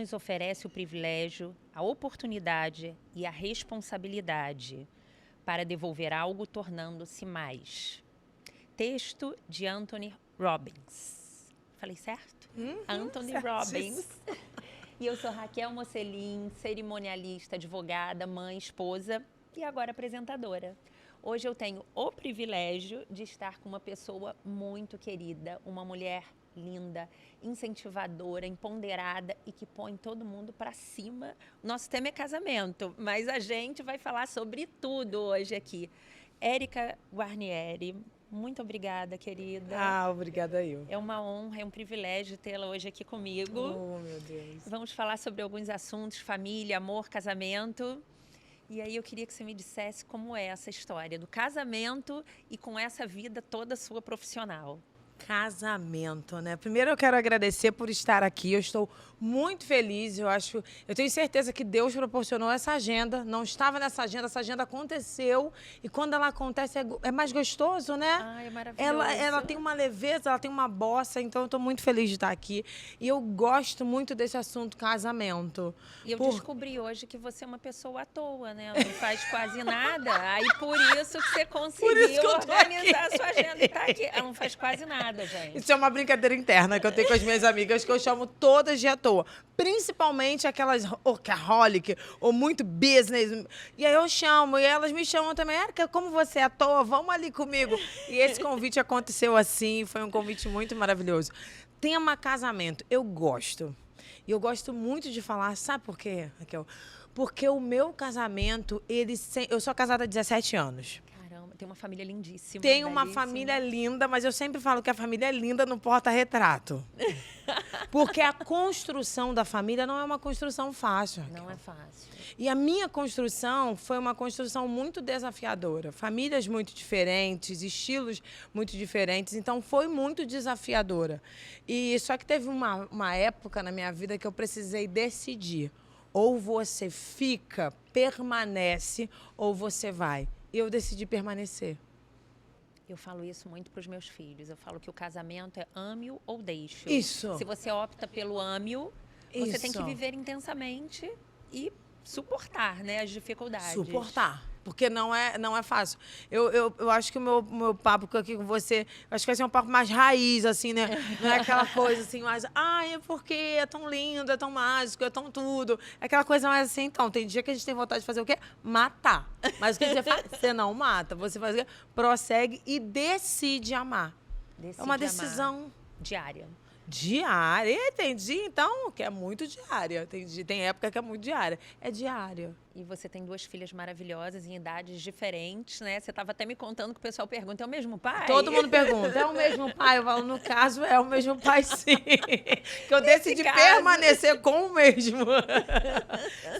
nos oferece o privilégio, a oportunidade e a responsabilidade para devolver algo tornando-se mais. Texto de Anthony Robbins. Falei certo? Anthony Robbins. E eu sou Raquel Mocelin, cerimonialista, advogada, mãe, esposa e agora apresentadora. Hoje eu tenho o privilégio de estar com uma pessoa muito querida, uma mulher linda, incentivadora, empoderada e que põe todo mundo para cima. Nosso tema é casamento, mas a gente vai falar sobre tudo hoje aqui. Érica Guarnieri, muito obrigada, querida. Obrigada eu. É uma honra, é um privilégio tê-la hoje aqui comigo. Oh, meu Deus. Vamos falar sobre alguns assuntos, família, amor, casamento. E aí eu queria que você me dissesse como é essa história do casamento e com essa vida toda sua profissional. Casamento, né? Primeiro eu quero agradecer por estar aqui. Eu estou muito feliz. Eu tenho certeza que Deus proporcionou essa agenda. Não estava nessa agenda, essa agenda aconteceu. E quando ela acontece é mais gostoso, né? É maravilhoso. Ela tem uma leveza, ela tem uma bossa. Então eu estou muito feliz de estar aqui. E eu gosto muito desse assunto casamento. E eu descobri hoje que você é uma pessoa à toa, né? Não faz quase nada. Aí por isso que você conseguiu organizar a sua agenda e tá aqui. Ela não faz quase nada. Gente. Isso é uma brincadeira interna que eu tenho com as minhas amigas, que eu chamo todas de à toa. Principalmente aquelas workaholic ou muito business. E aí eu chamo, e elas me chamam também. Érica, como você é à toa, vamos ali comigo. E esse convite aconteceu assim, foi um convite muito maravilhoso. Tema casamento, eu gosto. E eu gosto muito de falar, sabe por quê, Raquel? Porque o meu casamento, eu sou casada há 17 anos. Tem uma família lindíssima. Tem uma família linda, mas eu sempre falo que a família é linda no porta-retrato. Porque a construção da família não é uma construção fácil. Raquel. Não é fácil. E a minha construção foi uma construção muito desafiadora. Famílias muito diferentes, estilos muito diferentes. Então, foi muito desafiadora. E só que teve uma época na minha vida que eu precisei decidir. Ou você fica, permanece, ou você vai. E eu decidi permanecer. Eu falo isso muito para os meus filhos. Eu falo que o casamento é ame-o ou deixe-o. Isso. Se você opta pelo ame-o, você tem que viver intensamente e suportar, né, as dificuldades. Suportar. Porque não é fácil. Eu acho que o meu papo aqui com você, acho que vai ser um papo mais raiz, assim, né? Não é aquela coisa assim, mais, é porque é tão lindo, é tão mágico, é tão tudo. É aquela coisa mais assim, então, tem dia que a gente tem vontade de fazer o quê? Matar. Mas o que você faz? Você não mata. Você faz o quê? Prossegue e decide amar. É uma decisão diária. Diária, entendi. Então, que é muito diária. Tem época que é muito diária. É diária. E você tem duas filhas maravilhosas em idades diferentes, né? Você estava até me contando que o pessoal pergunta, é o mesmo pai? Todo mundo pergunta, é o mesmo pai? Eu falo, no caso, é o mesmo pai, sim. Que eu decidi permanecer com o mesmo.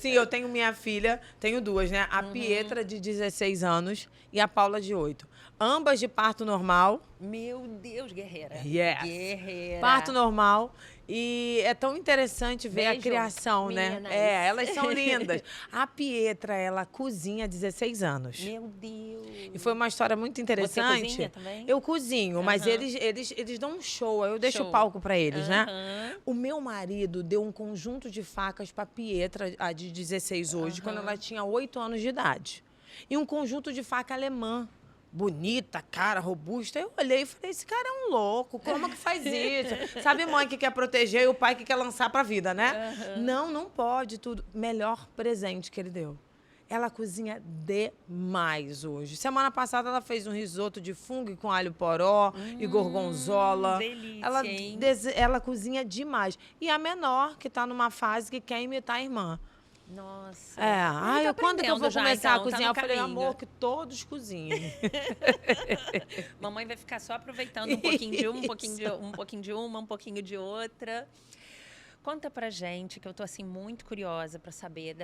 Sim, eu tenho minha filha, tenho duas, né? A Pietra, de 16 anos, e a Paula, de 8. Ambas de parto normal. Meu Deus, guerreira. Yes. Guerreira. Parto normal. E é tão interessante ver a criação, meninas. né? Elas são lindas. A Pietra, ela cozinha há 16 anos. Meu Deus. E foi uma história muito interessante. Você cozinha também? Eu cozinho, mas eles dão um show. Aí eu deixo o palco para eles, né? O meu marido deu um conjunto de facas para Pietra, a de 16 hoje, quando ela tinha 8 anos de idade. E um conjunto de faca alemã. Bonita, cara, robusta. Eu olhei e falei, esse cara é um louco, como que faz isso? Sabe mãe que quer proteger e o pai que quer lançar pra vida, né? Não pode tudo. Melhor presente que ele deu. Ela cozinha demais hoje. Semana passada ela fez um risoto de fungo com alho poró e gorgonzola. Delícia, ela cozinha demais. E a menor, que tá numa fase que quer imitar a irmã. Nossa. Quando que eu vou começar a cozinhar? Tá, eu falei, amor, que todos cozinhem. Mamãe vai ficar só aproveitando um pouquinho de um pouquinho de uma, um pouquinho de outra. Conta pra gente, que eu tô assim muito curiosa para saber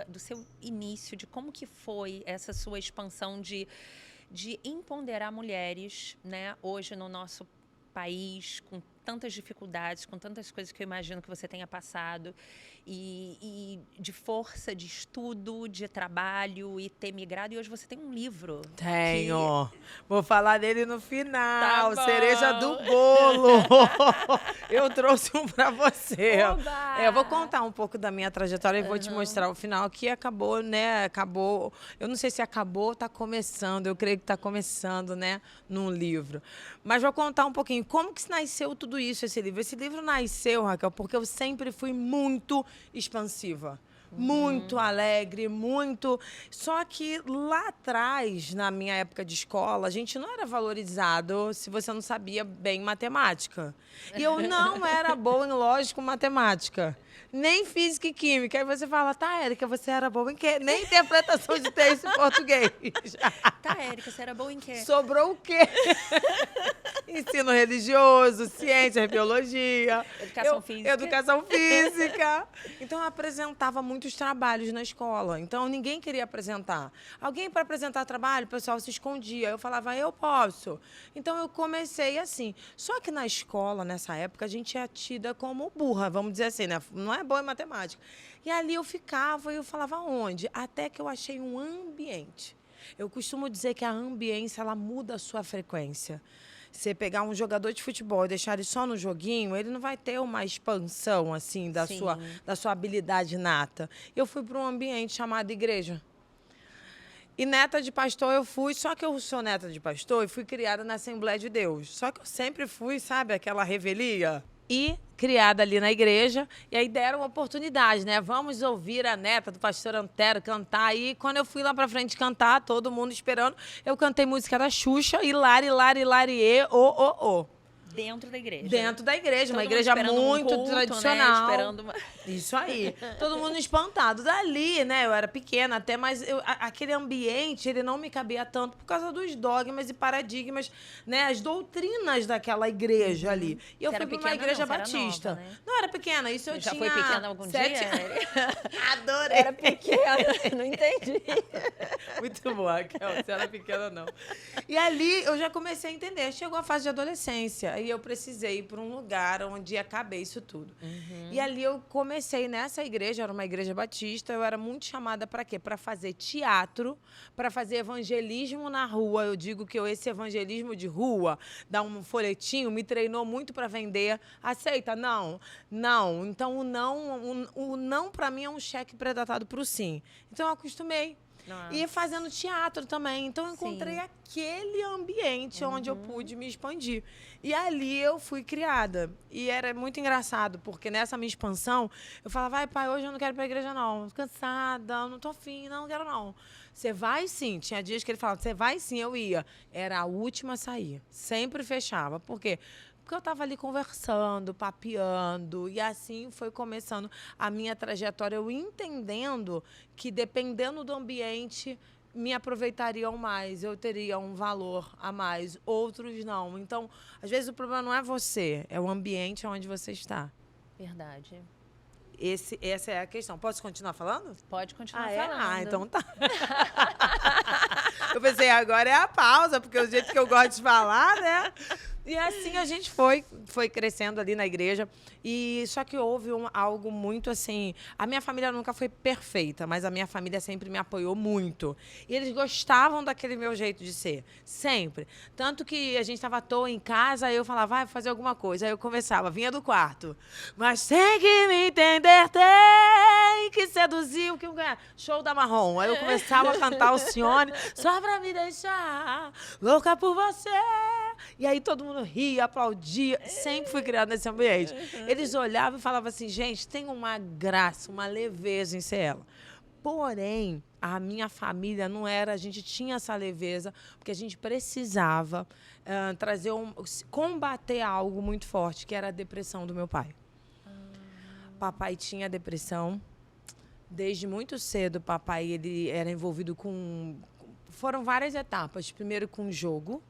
do seu início, de como que foi essa sua expansão de empoderar mulheres, né, hoje no nosso país, com tantas dificuldades, com tantas coisas que eu imagino que você tenha passado, e de força, de estudo, de trabalho, e ter migrado. E hoje você tem um livro. Tenho. Vou falar dele no final. Tá Cereja do bolo. Eu trouxe um pra você. Oba! Eu vou contar um pouco da minha trajetória e vou te mostrar o final, que acabou, né? Acabou. Eu não sei se acabou ou tá começando. Eu creio que tá começando, né? Num livro. Mas vou contar um pouquinho como que nasceu tudo isso, esse livro. Esse livro nasceu, Raquel, porque eu sempre fui muito expansiva. Muito alegre, muito... Só que lá atrás, na minha época de escola, a gente não era valorizado se você não sabia bem matemática. E eu não era boa em lógica e matemática. Nem física e química. Aí você fala, tá, Érica, você era boa em quê? Nem interpretação de texto em português. Tá, Érica, você era boa em quê? Sobrou o quê? Ensino religioso, ciência, biologia. Educação física. Educação física. Então, eu apresentava muitos trabalhos na escola. Então, ninguém queria apresentar. Alguém para apresentar trabalho, o pessoal se escondia. Eu falava, eu posso. Então, eu comecei assim. Só que na escola, nessa época, a gente é tida como burra, vamos dizer assim, né? Não é boa em matemática. E ali eu ficava e eu falava onde? Até que eu achei um ambiente. Eu costumo dizer que a ambiência, ela muda a sua frequência. Você pegar um jogador de futebol e deixar ele só no joguinho, ele não vai ter uma expansão, assim, da sua habilidade nata. Eu fui para um ambiente chamado igreja. E neta de pastor eu fui, só que eu sou neta de pastor e fui criada na Assembleia de Deus. Só que eu sempre fui, sabe, aquela revelia. E criada ali na igreja, e aí deram uma oportunidade, né? Vamos ouvir a neta do pastor Antero cantar. E quando eu fui lá pra frente cantar, todo mundo esperando, eu cantei música da Xuxa, Hilari, Hilari, Hilarie, ô. Dentro da igreja. Dentro da igreja, Todo uma mundo igreja esperando muito um culto, tradicional. Né? Esperando uma... Isso aí. Todo mundo espantado. Dali, né? Eu era pequena até, mas aquele ambiente, ele não me cabia tanto por causa dos dogmas e paradigmas, né? As doutrinas daquela igreja ali. E eu fui para uma igreja batista. Nova, né? Não era pequena, isso eu já tinha... Já foi pequena algum dia? Adorei. Era pequena, não entendi. Muito boa, Raquel. Se era pequena, não. E ali eu já comecei a entender. Chegou a fase de adolescência. E eu precisei ir para um lugar onde ia caber isso tudo. E ali eu comecei nessa igreja, era uma igreja batista, eu era muito chamada para quê? Para fazer teatro, para fazer evangelismo na rua. Eu digo que esse evangelismo de rua, dar um folhetinho, me treinou muito para vender. Aceita? Não. Não. Então, o não para mim é um cheque pré-datado para o sim. Então, eu acostumei. Nossa. E fazendo teatro também. Então, eu encontrei aquele ambiente onde eu pude me expandir. E ali eu fui criada. E era muito engraçado, porque nessa minha expansão, eu falava, vai, pai, hoje eu não quero ir pra igreja, não. Tô cansada, não tô afim, não quero, não. Você vai sim. Tinha dias que ele falava, você vai sim, eu ia. Era a última a sair. Sempre fechava. Por quê? Porque eu estava ali conversando, papeando, e assim foi começando a minha trajetória, eu entendendo que, dependendo do ambiente, me aproveitariam mais, eu teria um valor a mais, outros não. Então, às vezes, o problema não é você, é o ambiente onde você está. Verdade. Essa é a questão. Posso continuar falando? Pode continuar falando. Então tá. Eu pensei, agora é a pausa, porque é o jeito que eu gosto de falar, né? E assim a gente foi crescendo ali na igreja. E só que houve algo muito assim... A minha família nunca foi perfeita, mas a minha família sempre me apoiou muito. E eles gostavam daquele meu jeito de ser. Sempre. Tanto que a gente estava à toa em casa, aí eu falava, vai fazer alguma coisa. Aí eu conversava, vinha do quarto. Mas tem que me entender, tem que seduzir o que show da Marrom. Aí eu começava a cantar o Alcione, só pra me deixar louca por você. E aí todo mundo ria, aplaudia. Sempre fui criada nesse ambiente. Eles olhavam e falavam assim, gente, tem uma graça, uma leveza em ser ela. Porém, a minha família não era, a gente tinha essa leveza, porque a gente precisava combater algo muito forte, que era a depressão do meu pai. Papai tinha depressão. Desde muito cedo, papai ele era envolvido com... Foram várias etapas. Primeiro com jogo,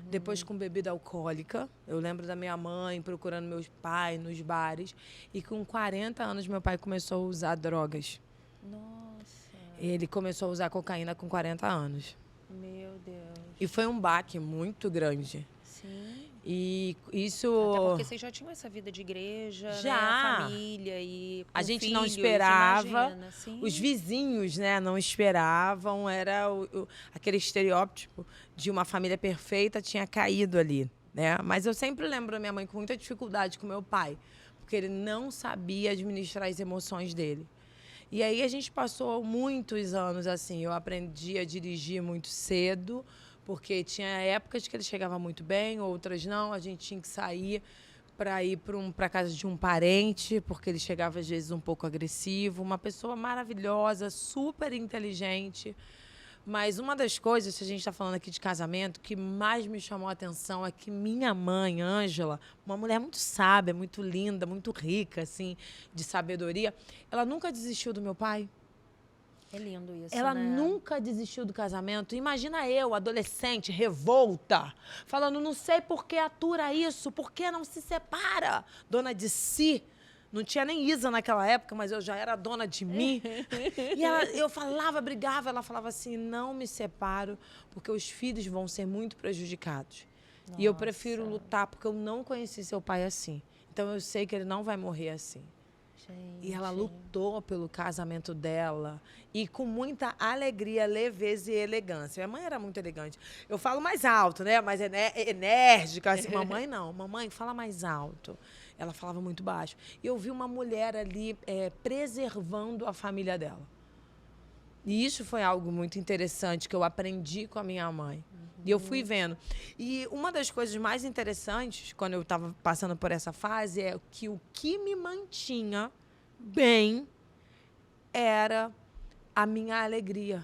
depois com bebida alcoólica. Eu lembro da minha mãe procurando meus pais nos bares. E com 40 anos, meu pai começou a usar drogas. Nossa. Ele começou a usar cocaína com 40 anos. Meu Deus. E foi um baque muito grande. Sim. E isso... Até porque vocês já tinham essa vida de igreja, já. Né? A família e a gente filhos, não esperava, imagina, os vizinhos, né, não esperavam, era aquele estereótipo de uma família perfeita tinha caído ali, né? Mas eu sempre lembro da minha mãe com muita dificuldade com meu pai, porque ele não sabia administrar as emoções dele. E aí a gente passou muitos anos assim, eu aprendi a dirigir muito cedo, porque tinha épocas que ele chegava muito bem, outras não, a gente tinha que sair para ir para casa de um parente, porque ele chegava às vezes um pouco agressivo, uma pessoa maravilhosa, super inteligente. Mas uma das coisas, se a gente está falando aqui de casamento, que mais me chamou a atenção é que minha mãe, Ângela, uma mulher muito sábia, muito linda, muito rica, assim, de sabedoria, ela nunca desistiu do meu pai. É lindo isso, Ela né? nunca desistiu do casamento. Imagina eu, adolescente, revolta, falando, não sei por que atura isso, por que não se separa? Dona de si. Não tinha nem Isa naquela época, mas eu já era dona de mim. E eu falava, brigava, ela falava assim, não me separo, porque os filhos vão ser muito prejudicados. Nossa. E eu prefiro lutar, porque eu não conheci seu pai assim. Então eu sei que ele não vai morrer assim. Gente. E ela lutou pelo casamento dela. E com muita alegria, leveza e elegância. Minha mãe era muito elegante. Eu falo mais alto, né? Mais enérgica. Assim. Mamãe não. Mamãe, fala mais alto. Ela falava muito baixo. E eu vi uma mulher ali preservando a família dela. E isso foi algo muito interessante que eu aprendi com a minha mãe. E eu fui vendo. E uma das coisas mais interessantes, quando eu estava passando por essa fase, é que o que me mantinha bem era a minha alegria.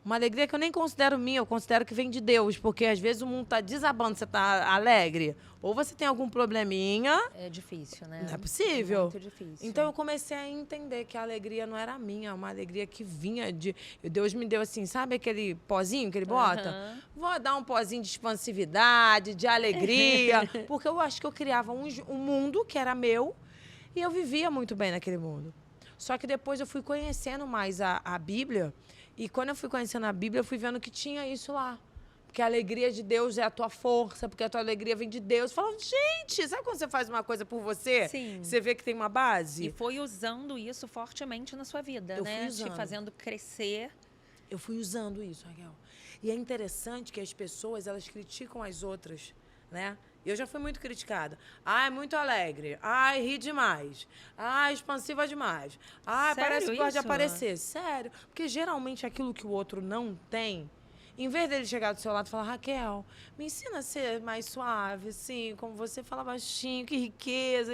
Uma alegria que eu nem considero minha, eu considero que vem de Deus. Porque às vezes o mundo está desabando, você está alegre. Ou você tem algum probleminha. É difícil, né? Não é possível. Muito difícil. Então eu comecei a entender que a alegria não era minha, é uma alegria que vinha de... Deus me deu assim, sabe aquele pozinho que ele bota? Vou dar um pozinho de expansividade, de alegria. Porque eu acho que eu criava um mundo que era meu e eu vivia muito bem naquele mundo. Só que depois eu fui conhecendo mais a Bíblia. E quando eu fui conhecendo a Bíblia, eu fui vendo que tinha isso lá. Porque a alegria de Deus é a tua força, porque a tua alegria vem de Deus. Falando, gente, sabe quando você faz uma coisa por você? Sim. Você vê que tem uma base? E foi usando isso fortemente na sua vida, eu né? Fui usando. Te fazendo crescer. Eu fui usando isso, Raquel. E é interessante que as pessoas, elas criticam as outras, né? Eu já fui muito criticada. Ai, muito alegre. Ai, ri demais. Ai, expansiva demais. Ai, sério, parece que gosta de isso? aparecer. Sério. Porque geralmente aquilo que o outro não tem, em vez dele chegar do seu lado e falar, Raquel, me ensina a ser mais suave, assim, como você fala baixinho, que riqueza.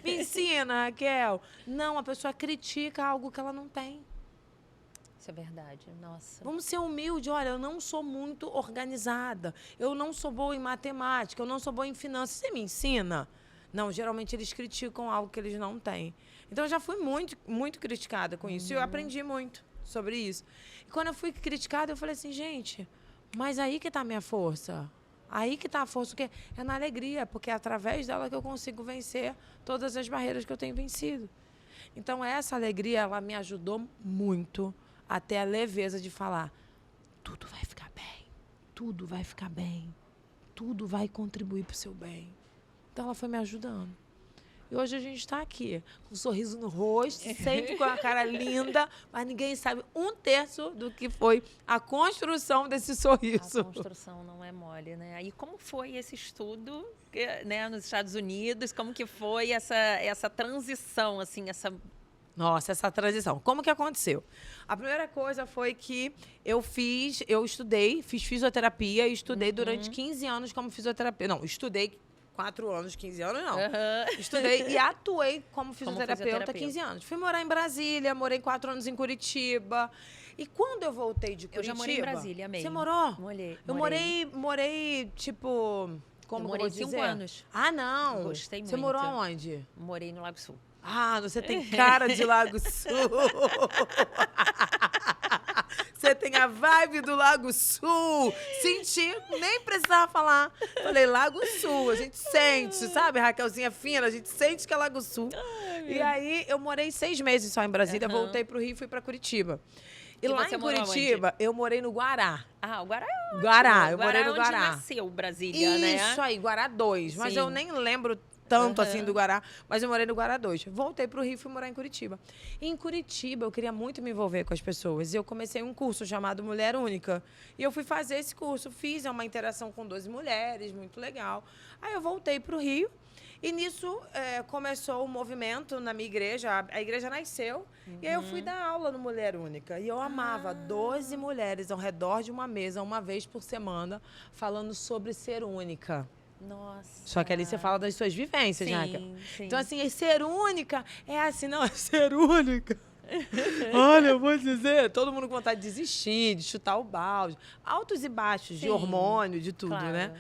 Me ensina, Raquel. Não, a pessoa critica algo que ela não tem. Isso é verdade, nossa. Vamos ser humildes. Olha, eu não sou muito organizada. Eu não sou boa em matemática. Eu não sou boa em finanças. Você me ensina? Não, geralmente eles criticam algo que eles não têm. Então, eu já fui muito, muito criticada com isso. E eu aprendi muito sobre isso. E quando eu fui criticada, eu falei assim, gente, mas aí que está a minha força. Aí que está a força, que é na alegria, porque é através dela que eu consigo vencer todas as barreiras que eu tenho vencido. Então, essa alegria, ela me ajudou muito até a leveza de falar, tudo vai ficar bem, tudo vai ficar bem, tudo vai contribuir para o seu bem. Então, ela foi me ajudando. E hoje a gente está aqui, com um sorriso no rosto, sempre com a cara linda, mas ninguém sabe 1/3 do que foi a construção desse sorriso. A construção não é mole, né? E como foi esse estudo, né, nos Estados Unidos? Como que foi essa transição, assim, Nossa, essa transição. Como que aconteceu? A primeira coisa foi que eu estudei, fiz fisioterapia e estudei durante 15 anos como fisioterapeuta. Não, estudei 4 anos, 15 anos não. Estudei e atuei como fisioterapeuta 15 anos. Fui morar em Brasília, morei 4 anos em Curitiba. E quando eu voltei de Curitiba... Eu já morei em Brasília, amei. Você morou? Morei. Eu morei tipo... Como eu morei 5 anos. Ah, não. Gostei muito. Você morou aonde? Morei no Lago Sul. Ah, você tem cara de Lago Sul. Você tem a vibe do Lago Sul. Senti, nem precisava falar. Falei, Lago Sul, a gente sente, sabe? Raquelzinha fina, a gente sente que é Lago Sul. Ai, e aí, eu morei 6 meses só em Brasília, voltei pro Rio e fui pra Curitiba. E lá em Curitiba, eu morei no Guará. Ah, o Guará é ótimo. Guará, eu morei no Guará. Onde nasceu Brasília, né? Isso aí, Guará 2. Mas eu nem lembro tanto assim do Guará, mas eu morei no Guará 2. Voltei pro Rio e fui morar em Curitiba. E em Curitiba, eu queria muito me envolver com as pessoas. E eu comecei um curso chamado Mulher Única. E eu fui fazer esse curso. Fiz uma interação com 12 mulheres, muito legal. Aí eu voltei pro Rio. E nisso começou o movimento na minha igreja. A igreja nasceu. E aí eu fui dar aula no Mulher Única. E eu amava 12 mulheres ao redor de uma mesa, uma vez por semana, falando sobre ser única. Nossa. Só que ali você fala das suas vivências, né? Sim. Então, assim, ser única é assim, não, é ser única. Olha, eu vou dizer, todo mundo com vontade de desistir, de chutar o balde. Altos e baixos, de hormônio, de tudo, né?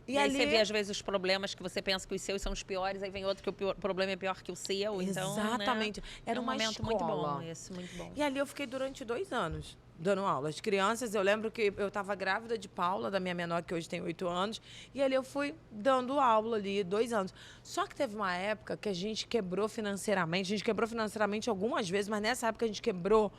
E aí você vê, às vezes, os problemas que você pensa que os seus são os piores, aí vem outro que o problema é pior que o seu. Então, exatamente. Né? Era um uma momento escola. muito bom esse, muito bom. E ali eu fiquei durante 2 anos dando aula. As crianças, eu lembro que eu estava grávida de Paula, da minha menor, que hoje tem 8 anos, e ali eu fui dando aula ali, 2 anos. Só que teve uma época que a gente quebrou financeiramente. A gente quebrou financeiramente algumas vezes, mas nessa época a gente quebrou,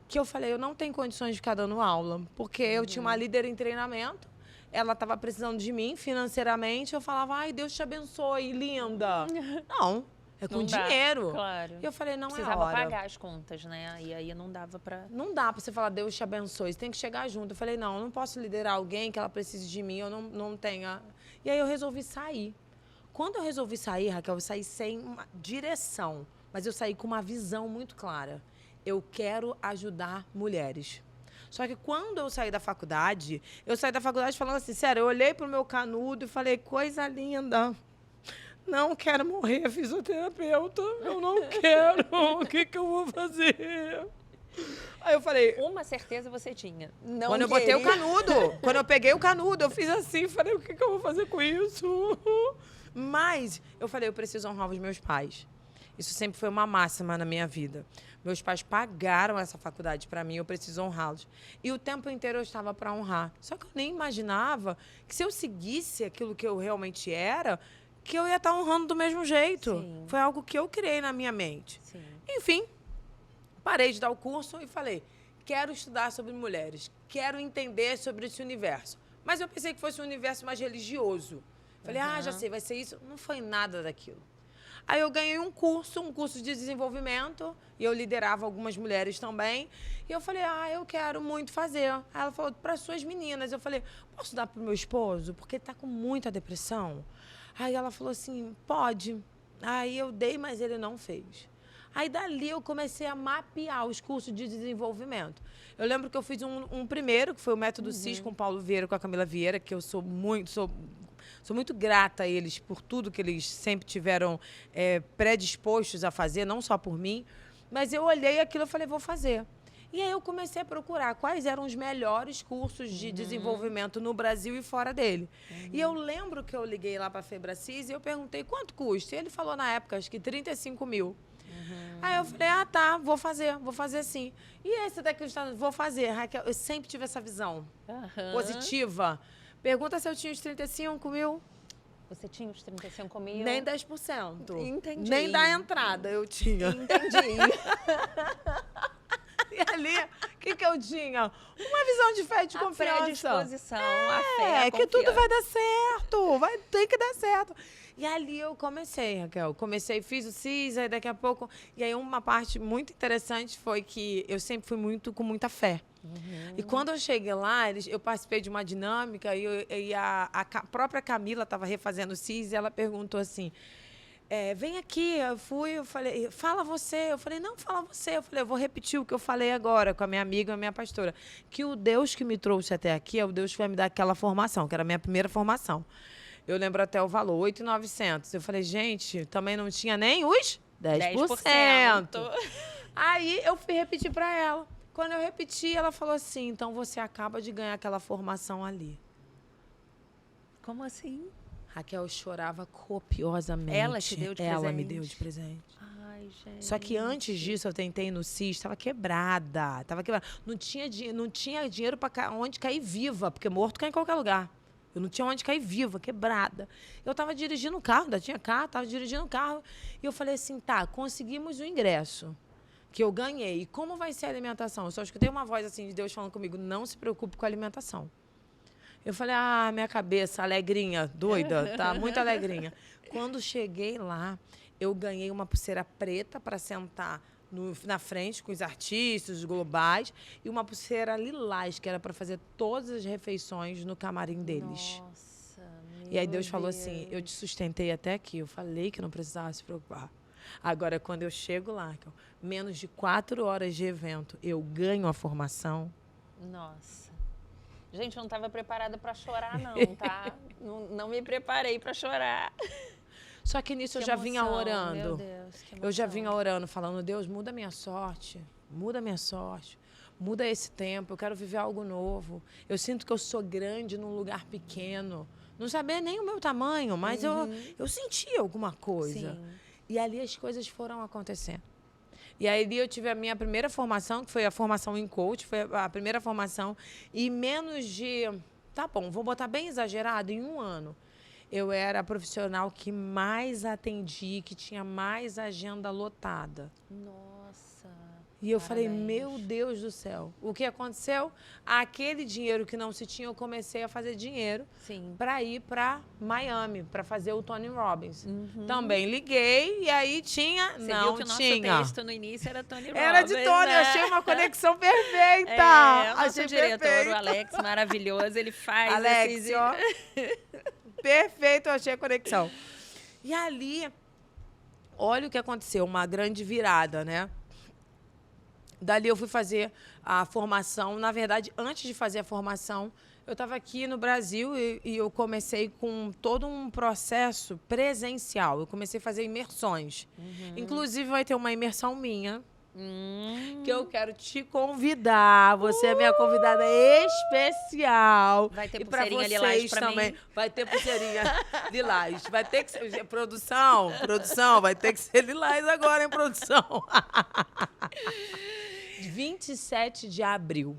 que eu falei, eu não tenho condições de ficar dando aula, porque eu tinha uma líder em treinamento. Ela estava precisando de mim financeiramente. Eu falava, ai, Deus te abençoe, linda. Não, é com dinheiro. Claro. E eu falei, não precisava é hora. Precisava pagar as contas, né? E aí não dava pra... Não dá pra você falar, Deus te abençoe. Você tem que chegar junto. Eu falei, não, eu não posso liderar alguém que ela precise de mim, eu não tenha... E aí eu resolvi sair. Quando eu resolvi sair, Raquel, eu saí sem uma direção. Mas eu saí com uma visão muito clara. Eu quero ajudar mulheres. Só que quando eu saí da faculdade falando assim, sério, eu olhei pro meu canudo e falei, coisa linda, não quero morrer fisioterapeuta, eu não quero, o que eu vou fazer? Aí eu falei... Uma certeza você tinha. Quando eu botei o canudo, quando eu peguei o canudo, eu fiz assim, falei, o que eu vou fazer com isso? Mas eu falei, eu preciso honrar os meus pais. Isso sempre foi uma máxima na minha vida. Meus pais pagaram essa faculdade para mim, eu preciso honrá-los. E o tempo inteiro eu estava para honrar. Só que eu nem imaginava que se eu seguisse aquilo que eu realmente era, que eu ia estar honrando do mesmo jeito. Sim. Foi algo que eu criei na minha mente. Sim. Enfim, parei de dar o curso e falei, quero estudar sobre mulheres, quero entender sobre esse universo. Mas eu pensei que fosse um universo mais religioso. Falei, já sei, vai ser isso. Não foi nada daquilo. Aí eu ganhei um curso de desenvolvimento, e eu liderava algumas mulheres também. E eu falei, eu quero muito fazer. Aí ela falou, para as suas meninas. Eu falei, posso dar para o meu esposo? Porque ele está com muita depressão. Aí ela falou assim, pode. Aí eu dei, mas ele não fez. Aí dali eu comecei a mapear os cursos de desenvolvimento. Eu lembro que eu fiz um primeiro, que foi o Método CIS com o Paulo Vieira, com a Camila Vieira, que eu sou muito grata a eles por tudo que eles sempre tiveram predispostos a fazer, não só por mim. Mas eu olhei aquilo e falei, vou fazer. E aí eu comecei a procurar quais eram os melhores cursos de desenvolvimento no Brasil e fora dele. E eu lembro que eu liguei lá para a Febracis e eu perguntei quanto custa. E ele falou na época, acho que 35 mil. Aí eu falei, tá, vou fazer sim. E esse daqui vou fazer, Raquel. Eu sempre tive essa visão positiva. Pergunta se eu tinha os 35 mil. Você tinha os 35 mil? Nem 10%. Entendi. Nem da entrada eu tinha. Entendi. E ali, o que eu tinha? Uma visão de fé e de confiança. A predisposição, a fé, a que tudo vai dar certo. Tem que dar certo. E ali eu comecei, Raquel. Fiz o CIS, aí daqui a pouco... E aí uma parte muito interessante foi que eu sempre fui com muita fé. E quando eu cheguei lá, eu participei de uma dinâmica e a própria Camila estava refazendo o CIS e ela perguntou assim, vem aqui, eu falei, fala você. Eu falei, não, fala você. Eu falei, eu vou repetir o que eu falei agora com a minha amiga e a minha pastora, que o Deus que me trouxe até aqui é o Deus que vai me dar aquela formação, que era a minha primeira formação. Eu lembro até o valor, 8.900. Eu falei, gente, também não tinha nem os 10%. Aí eu fui repetir para ela. Quando eu repeti, ela falou assim, então você acaba de ganhar aquela formação ali. Como assim? Raquel chorava copiosamente. Ela te deu de presente? Ela me deu de presente. Ai, gente. Só que antes disso, eu tentei no CIS, estava quebrada. Não tinha dinheiro para onde cair viva, porque morto cai em qualquer lugar. Eu não tinha onde cair viva, quebrada. Eu estava dirigindo o carro, ainda tinha carro, estava dirigindo o carro. E eu falei assim, tá, conseguimos o ingresso. que eu ganhei. E como vai ser a alimentação? Eu só escutei uma voz assim de Deus falando comigo, não se preocupe com a alimentação. Eu falei, minha cabeça, alegrinha, doida, tá muito alegrinha. Quando cheguei lá, eu ganhei uma pulseira preta para sentar na frente com os artistas, os globais, e uma pulseira lilás, que era para fazer todas as refeições no camarim deles. Nossa, e aí Deus falou assim, eu te sustentei até aqui, eu falei que não precisava se preocupar. Agora, quando eu chego lá, menos de 4 horas de evento, eu ganho a formação. Nossa. Gente, eu não estava preparada para chorar, não, tá? não me preparei para chorar. Só que nisso eu já vinha orando. Meu Deus, que emoção. Eu já vinha orando, falando, Deus, muda a minha sorte, muda esse tempo, eu quero viver algo novo. Eu sinto que eu sou grande num lugar pequeno. Não sabia nem o meu tamanho, mas eu sentia alguma coisa. Sim. E ali as coisas foram acontecendo. E aí eu tive a minha primeira formação, que foi a formação em coach, foi a primeira formação. E menos de, tá bom, vou botar bem exagerado, em 1 ano. Eu era a profissional que mais atendi, que tinha mais agenda lotada. Nossa. E eu falei, meu Deus do céu. O que aconteceu? Aquele dinheiro que não se tinha, eu comecei a fazer dinheiro para ir para Miami, para fazer o Tony Robbins. Também liguei e aí tinha... Você viu que o nosso texto no início era Tony Robbins, era de Tony, né? Achei uma conexão perfeita. O nosso diretor, o Alex, maravilhoso, ele faz... Alex, ó... Perfeito, eu achei a conexão. E ali, olha o que aconteceu, uma grande virada, né? Dali eu fui fazer a formação. Na verdade, antes de fazer a formação, eu estava aqui no Brasil e eu comecei com todo um processo presencial. Eu comecei a fazer imersões. Inclusive, vai ter uma imersão minha. Que eu quero te convidar. Você é minha convidada especial. Vai ter pulseirinha lilás pra também. Mim. Vai ter pulseirinha lilás. Vai ter que ser... Produção, vai ter que ser lilás agora, hein, produção? 27 de abril.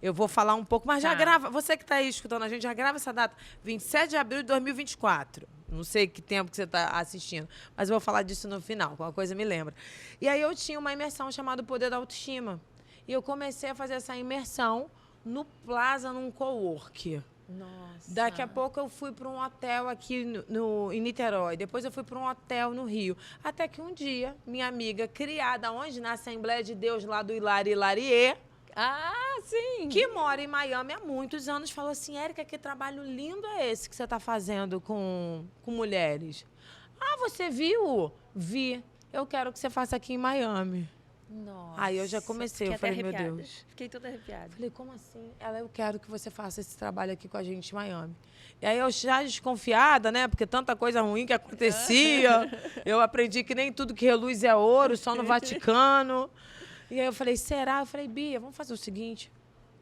Eu vou falar um pouco, mas já grava. Você que está aí escutando a gente, já grava essa data. 27 de abril de 2024. Não sei que tempo que você está assistindo, mas eu vou falar disso no final, alguma coisa me lembra. E aí eu tinha uma imersão chamada Poder da Autoestima. E eu comecei a fazer essa imersão no Plaza, num cowork. Nossa. Daqui a pouco eu fui para um hotel aqui em Niterói. Depois eu fui para um hotel no Rio. Até que um dia, minha amiga, criada onde? Na Assembleia de Deus, lá do Hilarie, sim! Que mora em Miami há muitos anos, falou assim, Érica, que trabalho lindo é esse que você está fazendo com mulheres? Você viu? Vi. Eu quero que você faça aqui em Miami. Nossa. Aí eu já comecei, eu falei, meu Deus. Fiquei toda arrepiada. Falei, como assim? Eu quero que você faça esse trabalho aqui com a gente em Miami. E aí eu já desconfiada, né? Porque tanta coisa ruim que acontecia. Eu aprendi que nem tudo que reluz é ouro, só no Vaticano. E aí eu falei, será? Eu falei, Bia, vamos fazer o seguinte,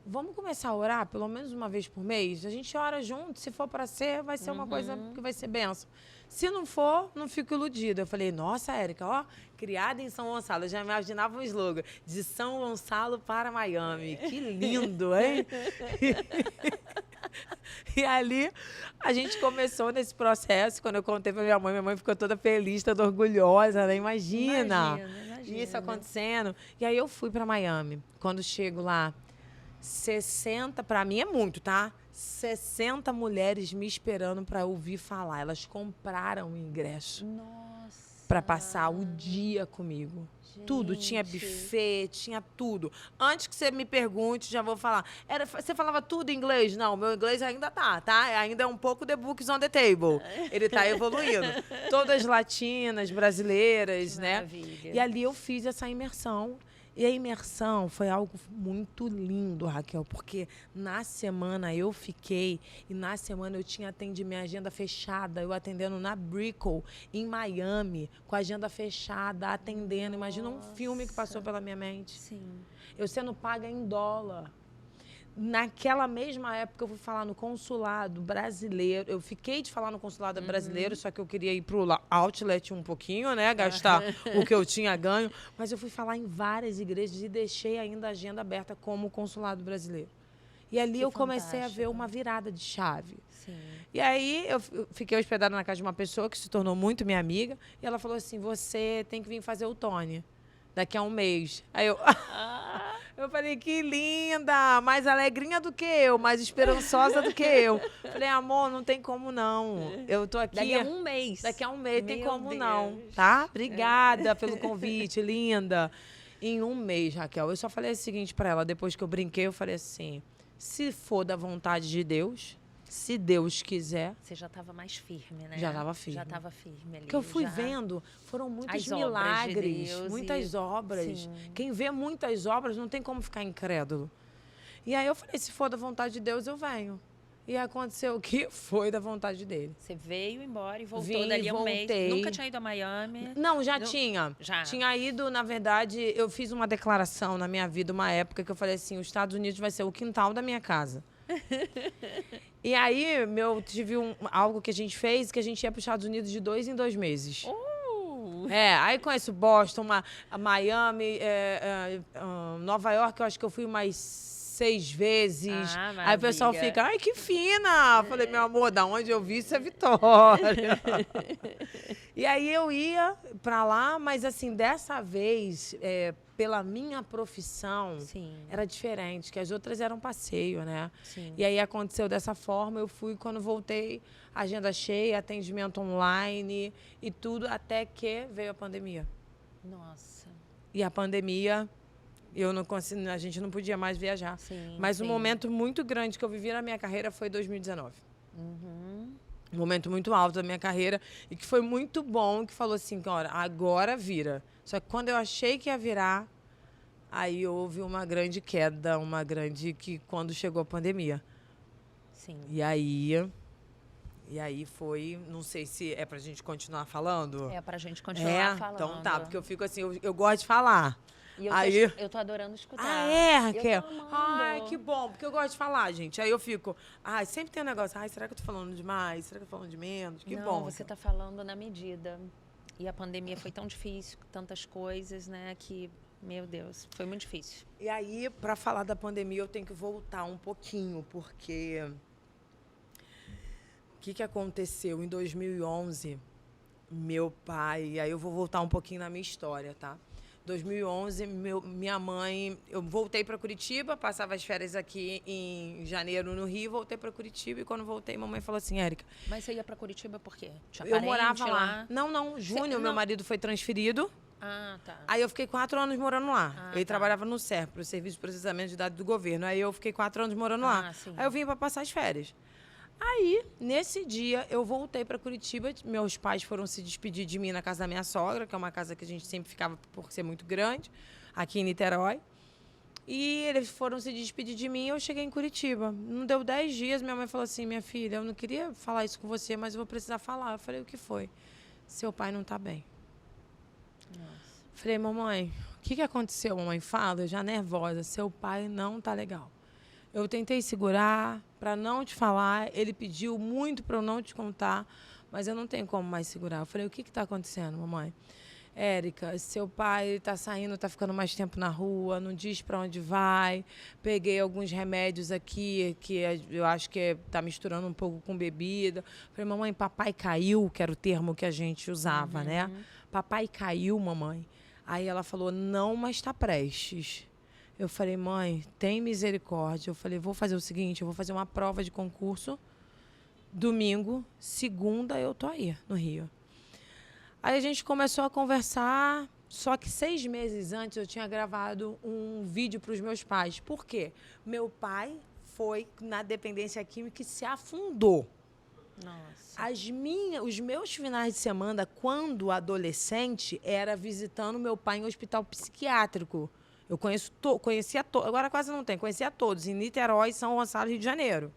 vamos começar a orar pelo menos uma vez por mês? A gente ora junto, se for para ser, vai ser uma coisa que vai ser bênção. Se não for, não fico iludida. Eu falei, nossa, Érica, ó, criada em São Gonçalo. Eu já imaginava um slogan, de São Gonçalo para Miami. Que lindo, hein? E ali, a gente começou nesse processo. Quando eu contei para minha mãe ficou toda feliz, toda orgulhosa, né? Imagina isso acontecendo. E aí eu fui para Miami. Quando chego lá, 60, para mim é muito, tá? 60 mulheres me esperando para ouvir falar. Elas compraram o ingresso. Nossa. Para passar o dia comigo. Gente. Tudo, tinha buffet, tinha tudo. Antes que você me pergunte, já vou falar. Você falava tudo em inglês? Não, meu inglês ainda tá? Ainda é um pouco the books on the table. Ele tá evoluindo. Todas latinas, brasileiras, que né? Maravilha. E ali eu fiz essa imersão. E a imersão foi algo muito lindo, Raquel, porque na semana eu fiquei e na semana eu tinha atendido minha agenda fechada, eu atendendo na Brickell, em Miami, com a agenda fechada, atendendo. Imagina um filme que passou pela minha mente. Sim. Eu sendo paga em dólar. Naquela mesma época, eu fui falar no consulado brasileiro. Eu fiquei de falar no consulado brasileiro, só que eu queria ir para o outlet um pouquinho, né? Gastar o que eu tinha ganho. Mas eu fui falar em várias igrejas e deixei ainda a agenda aberta como consulado brasileiro. E ali eu comecei a ver uma virada de chave. Sim. E aí eu fiquei hospedada na casa de uma pessoa que se tornou muito minha amiga. E ela falou assim, você tem que vir fazer o Tony. daqui a um mês. Aí eu... Eu falei, que linda, mais alegrinha do que eu, mais esperançosa do que eu. Falei, amor, não tem como não. Eu tô aqui... Daqui a um mês. Daqui a um mês, tem como não, tá? Obrigada pelo convite, linda. Em um mês, Raquel, eu só falei o seguinte pra ela, depois que eu brinquei, eu falei assim, se for da vontade de Deus, se Deus quiser... Você já estava mais firme, né? Já estava firme. Já estava firme ali. Porque eu fui vendo, foram muitos milagres, muitas obras. Sim. Quem vê muitas obras não tem como ficar incrédulo. E aí eu falei, se for da vontade de Deus, eu venho. E aconteceu o que foi da vontade dele. Você veio embora e voltou dali a um mês. Nunca tinha ido a Miami? Não, já tinha. Já. Tinha ido, na verdade, eu fiz uma declaração na minha vida, uma época, que eu falei assim, os Estados Unidos vai ser o quintal da minha casa. E aí, tive algo que a gente fez, que a gente ia para os Estados Unidos de 2 em 2 meses. Aí conheço Boston, Miami, Nova York, eu acho que eu fui mais 6 vezes. Aí o pessoal fica, ai, que fina! Falei, meu amor, da onde eu vi, isso é Vitória. E aí eu ia para lá, mas assim, dessa vez, pela minha profissão, Sim. era diferente, que as outras eram passeio, né? Sim. E aí aconteceu dessa forma, eu fui, quando voltei, agenda cheia, atendimento online e tudo, até que veio a pandemia. Nossa. E a pandemia, a gente não podia mais viajar. Sim, mas um momento muito grande que eu vivi na minha carreira foi 2019. Uhum. Um momento muito alto da minha carreira e que foi muito bom, que falou assim, olha, agora vira. Só que quando eu achei que ia virar, aí houve uma grande queda, quando chegou a pandemia. Sim. E aí foi, não sei se é pra gente continuar falando. É pra gente continuar falando. Então tá, porque eu fico assim, eu gosto de falar. E eu tô adorando escutar. Ah, é, Raquel? Eu tô amando. Ai, que bom, porque eu gosto de falar, gente. Aí eu fico, sempre tem um negócio, será que eu tô falando demais? Será que eu tô falando de menos? Que bom. Não, você tá falando na medida. E a pandemia foi tão difícil, tantas coisas, né, que, meu Deus, foi muito difícil. E aí, pra falar da pandemia, eu tenho que voltar um pouquinho, porque o que aconteceu em 2011? Meu pai, aí eu vou voltar um pouquinho na minha história, tá? 2011, minha mãe... Eu voltei para Curitiba, passava as férias aqui em janeiro no Rio, voltei para Curitiba e quando voltei, mamãe falou assim, Érica... Mas você ia para Curitiba por quê? Eu morava lá. Não, junho, meu marido foi transferido. Ah, tá. Aí eu fiquei 4 anos morando lá. Ele tá. trabalhava no SERP, o Serviço de Processamento de Dados do Governo. Aí eu fiquei 4 anos morando lá. Sim. Aí eu vim para passar as férias. Aí, nesse dia, eu voltei para Curitiba. Meus pais foram se despedir de mim na casa da minha sogra, que é uma casa que a gente sempre ficava por ser muito grande, aqui em Niterói. E eles foram se despedir de mim e eu cheguei em Curitiba. Não deu 10 dias, minha mãe falou assim, minha filha, eu não queria falar isso com você, mas eu vou precisar falar. Eu falei, o que foi? Seu pai não tá bem. Nossa. Falei, mamãe, o que aconteceu? Mamãe fala, já nervosa, seu pai não tá legal. Eu tentei segurar para não te falar, ele pediu muito para eu não te contar, mas eu não tenho como mais segurar. Eu falei, o que está acontecendo, mamãe? Érica, seu pai está saindo, está ficando mais tempo na rua, não diz para onde vai. Peguei alguns remédios aqui, que eu acho que está misturando um pouco com bebida. Falei, mamãe, papai caiu, que era o termo que a gente usava, né? Papai caiu, mamãe. Aí ela falou, não, mas está prestes. Eu falei, mãe, tem misericórdia. Eu falei, vou fazer o seguinte, eu vou fazer uma prova de concurso. Domingo, segunda, eu tô aí, no Rio. Aí a gente começou a conversar, só que 6 meses antes eu tinha gravado um vídeo para os meus pais. Por quê? Meu pai foi na dependência química e se afundou. Nossa. Os meus finais de semana, quando adolescente, era visitando meu pai em hospital psiquiátrico. Eu conhecia todos, agora quase não tem, conhecia todos, em Niterói, São Gonçalo, Rio de Janeiro.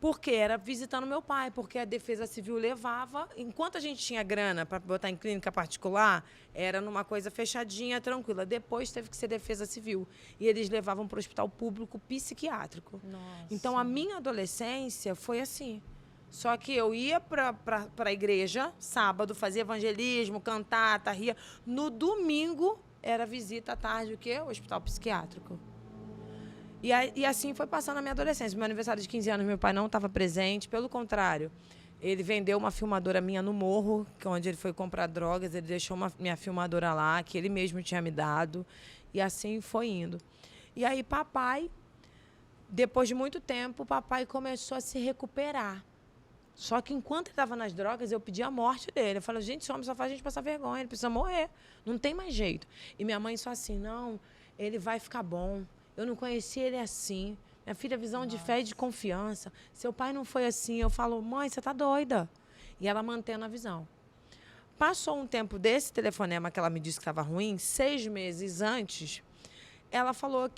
Porque era visitando meu pai, porque a Defesa Civil levava, enquanto a gente tinha grana para botar em clínica particular, era numa coisa fechadinha, tranquila. Depois teve que ser Defesa Civil. E eles levavam para o hospital público psiquiátrico. Nossa. Então, a minha adolescência foi assim. Só que eu ia para a igreja, sábado, fazia evangelismo, cantata, ria. No domingo, era visita à tarde, o quê? O hospital psiquiátrico. E assim foi passando a minha adolescência. Meu aniversário de 15 anos, meu pai não estava presente. Pelo contrário, Ele vendeu uma filmadora minha no Morro, que é onde ele foi comprar drogas. Ele deixou minha filmadora lá, que ele mesmo tinha me dado. E assim foi indo. E aí, papai, depois de muito tempo, papai começou a se recuperar. Só que enquanto ele estava nas drogas, eu pedi a morte dele. Eu falei, gente, esse homem só faz a gente passar vergonha, ele precisa morrer. Não tem mais jeito. E minha mãe só assim, não, ele vai ficar bom. Eu não conheci ele assim. Minha filha, visão de fé e de confiança. Seu pai não foi assim. Eu falo, mãe, você tá doida. E ela mantendo a visão. Passou um tempo desse telefonema que ela me disse que estava ruim, 6 meses antes, ela falou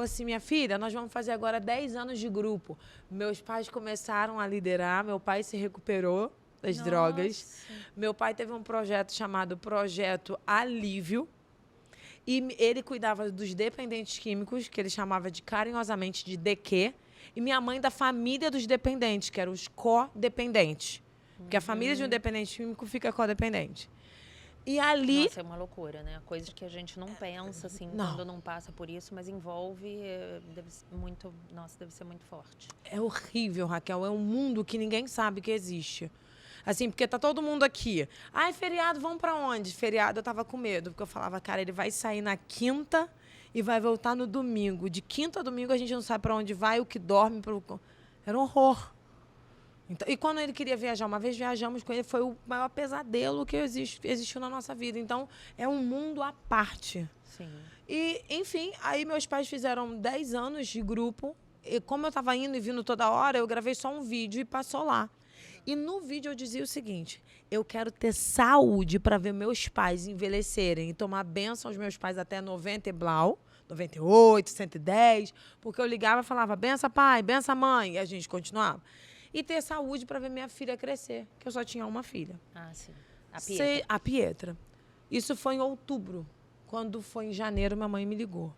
assim, minha filha, nós vamos fazer agora 10 anos de grupo. Meus pais começaram a liderar, meu pai se recuperou das drogas. Meu pai teve um projeto chamado Projeto Alívio. E ele cuidava dos dependentes químicos, que ele chamava carinhosamente de DQ. E minha mãe da família dos dependentes, que eram os codependentes. Porque a família de um dependente químico fica codependente. E ali... Nossa, é uma loucura, né? Coisa que a gente não pensa, assim, quando não passa por isso, mas envolve, deve ser muito forte. É horrível, Raquel. É um mundo que ninguém sabe que existe. Assim, porque tá todo mundo aqui. Ai, feriado, vamos pra onde? Feriado eu tava com medo, porque eu falava, cara, ele vai sair na quinta e vai voltar no domingo. De quinta a domingo a gente não sabe pra onde vai, o que dorme. Era um horror. Então, e quando ele queria viajar, uma vez viajamos com ele, foi o maior pesadelo que existiu na nossa vida. Então, é um mundo à parte. Sim. E, enfim, aí meus pais fizeram 10 anos de grupo. E como eu estava indo e vindo toda hora, eu gravei só um vídeo e passou lá. E no vídeo eu dizia o seguinte, eu quero ter saúde para ver meus pais envelhecerem e tomar bênção aos meus pais até 90 e blau, 98, 110, porque eu ligava e falava, benção pai, benção mãe, e a gente continuava. E ter saúde para ver minha filha crescer, que eu só tinha uma filha. Ah, sim. A Pietra. A Pietra. Isso foi em outubro. Quando foi em janeiro, minha mãe me ligou.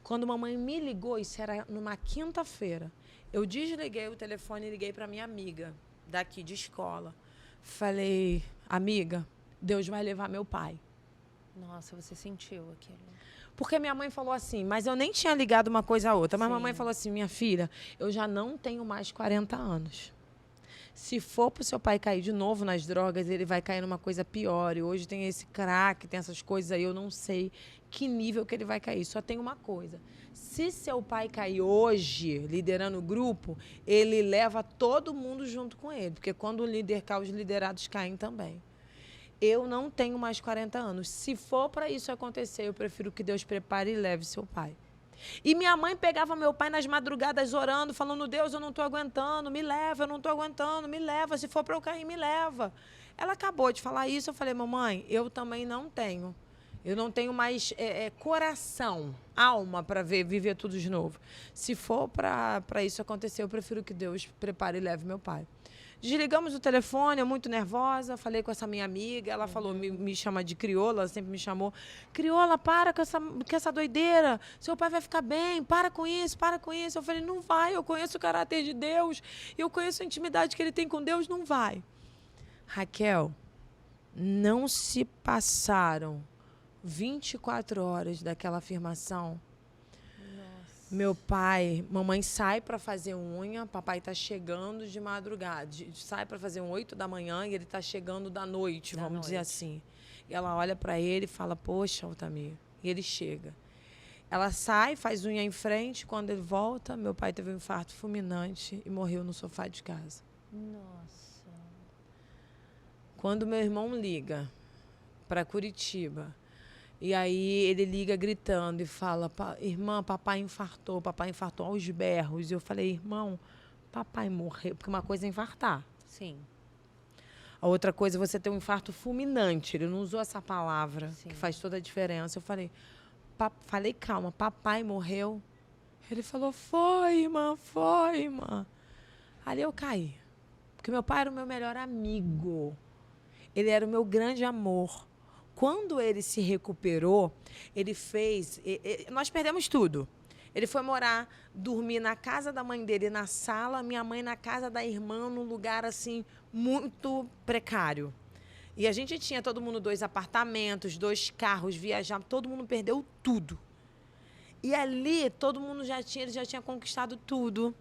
Quando mamãe me ligou, isso era numa quinta-feira, eu desliguei o telefone e liguei para minha amiga daqui de escola. Falei, amiga, Deus vai levar meu pai. Nossa, você sentiu aquilo. Porque minha mãe falou assim, mas eu nem tinha ligado uma coisa a outra. Mas a mamãe falou assim, minha filha, eu já não tenho mais 40 anos. Se for para o seu pai cair de novo nas drogas, ele vai cair numa coisa pior. E hoje tem esse crack, tem essas coisas aí, eu não sei que nível que ele vai cair. Só tem uma coisa. Se seu pai cair hoje, liderando o grupo, ele leva todo mundo junto com ele. Porque quando o líder cai, os liderados caem também. Eu não tenho mais 40 anos. Se for para isso acontecer, eu prefiro que Deus prepare e leve seu pai. E minha mãe pegava meu pai nas madrugadas orando, falando, Deus, eu não estou aguentando, me leva, eu não estou aguentando, me leva, se for para eu cair, me leva. Ela acabou de falar isso, eu falei, mamãe, eu também não tenho. Eu não tenho mais coração, alma para viver tudo de novo. Se for para isso acontecer, eu prefiro que Deus prepare e leve meu pai. Desligamos o telefone, eu muito nervosa, falei com essa minha amiga, ela falou, me chama de crioula, sempre me chamou. Crioula, para com essa doideira, seu pai vai ficar bem, para com isso, para com isso. Eu falei, não vai, eu conheço o caráter de Deus, eu conheço a intimidade que ele tem com Deus, não vai. Raquel, não se passaram 24 horas daquela afirmação. Meu pai, mamãe sai para fazer unha, papai está chegando de madrugada, sai para fazer 8 da manhã e ele está chegando da noite, vamos dizer assim. E ela olha para ele e fala, poxa, Altamir, e ele chega. Ela sai, faz unha em frente, quando ele volta, meu pai teve um infarto fulminante e morreu no sofá de casa. Nossa. Quando meu irmão liga para Curitiba, e aí ele liga gritando e fala, irmã, papai infartou aos berros. E eu falei, irmão, papai morreu. Porque uma coisa é infartar. Sim. A outra coisa é você ter um infarto fulminante. Ele não usou essa palavra, Sim, que faz toda a diferença. Eu falei, calma, papai morreu? Ele falou, foi, irmã. Ali eu caí. Porque meu pai era o meu melhor amigo. Ele era o meu grande amor. Quando ele se recuperou, ele fez... nós perdemos tudo. Ele foi dormir na casa da mãe dele, na sala, minha mãe na casa da irmã, num lugar, assim, muito precário. E a gente tinha, todo mundo, 2 apartamentos, 2 carros, viajava, todo mundo perdeu tudo. E ali, todo mundo ele já tinha conquistado tudo.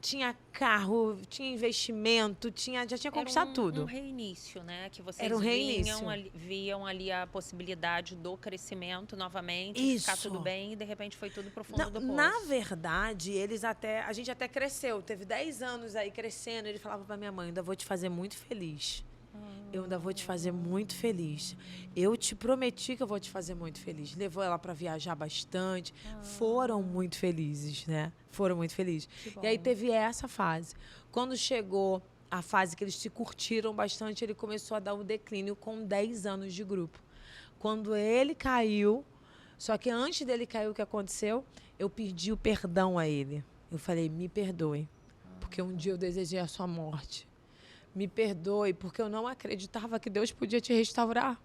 tinha carro, tinha investimento, já tinha conquistado tudo. Era um reinício, né? Que vocês Era um reinício. viam ali a possibilidade do crescimento novamente, Isso. ficar tudo bem, e de repente foi tudo pro fundo do poço. Na verdade, a gente até cresceu, teve 10 anos aí crescendo, ele falava pra minha mãe, ainda vou te fazer muito feliz. Eu ainda vou te fazer muito feliz. Eu te prometi que eu vou te fazer muito feliz. Levou ela para viajar bastante. Foram muito felizes, né? Foram muito felizes. E aí teve essa fase. Quando chegou a fase que eles se curtiram bastante, ele começou a dar um declínio com 10 anos de grupo. Quando ele caiu, só que antes dele cair, o que aconteceu? Eu pedi o perdão a ele. Eu falei, me perdoe, porque um dia eu desejei a sua morte. Me perdoe, porque eu não acreditava que Deus podia te restaurar.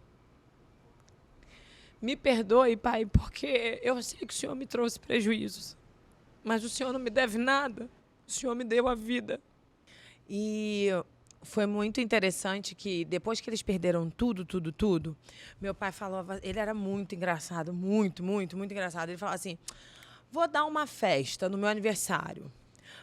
Me perdoe, Pai, porque eu sei que o Senhor me trouxe prejuízos. Mas o Senhor não me deve nada. O Senhor me deu a vida. E foi muito interessante que, depois que eles perderam tudo, meu pai falava... Ele era muito engraçado, muito engraçado. Ele falava assim, vou dar uma festa no meu aniversário.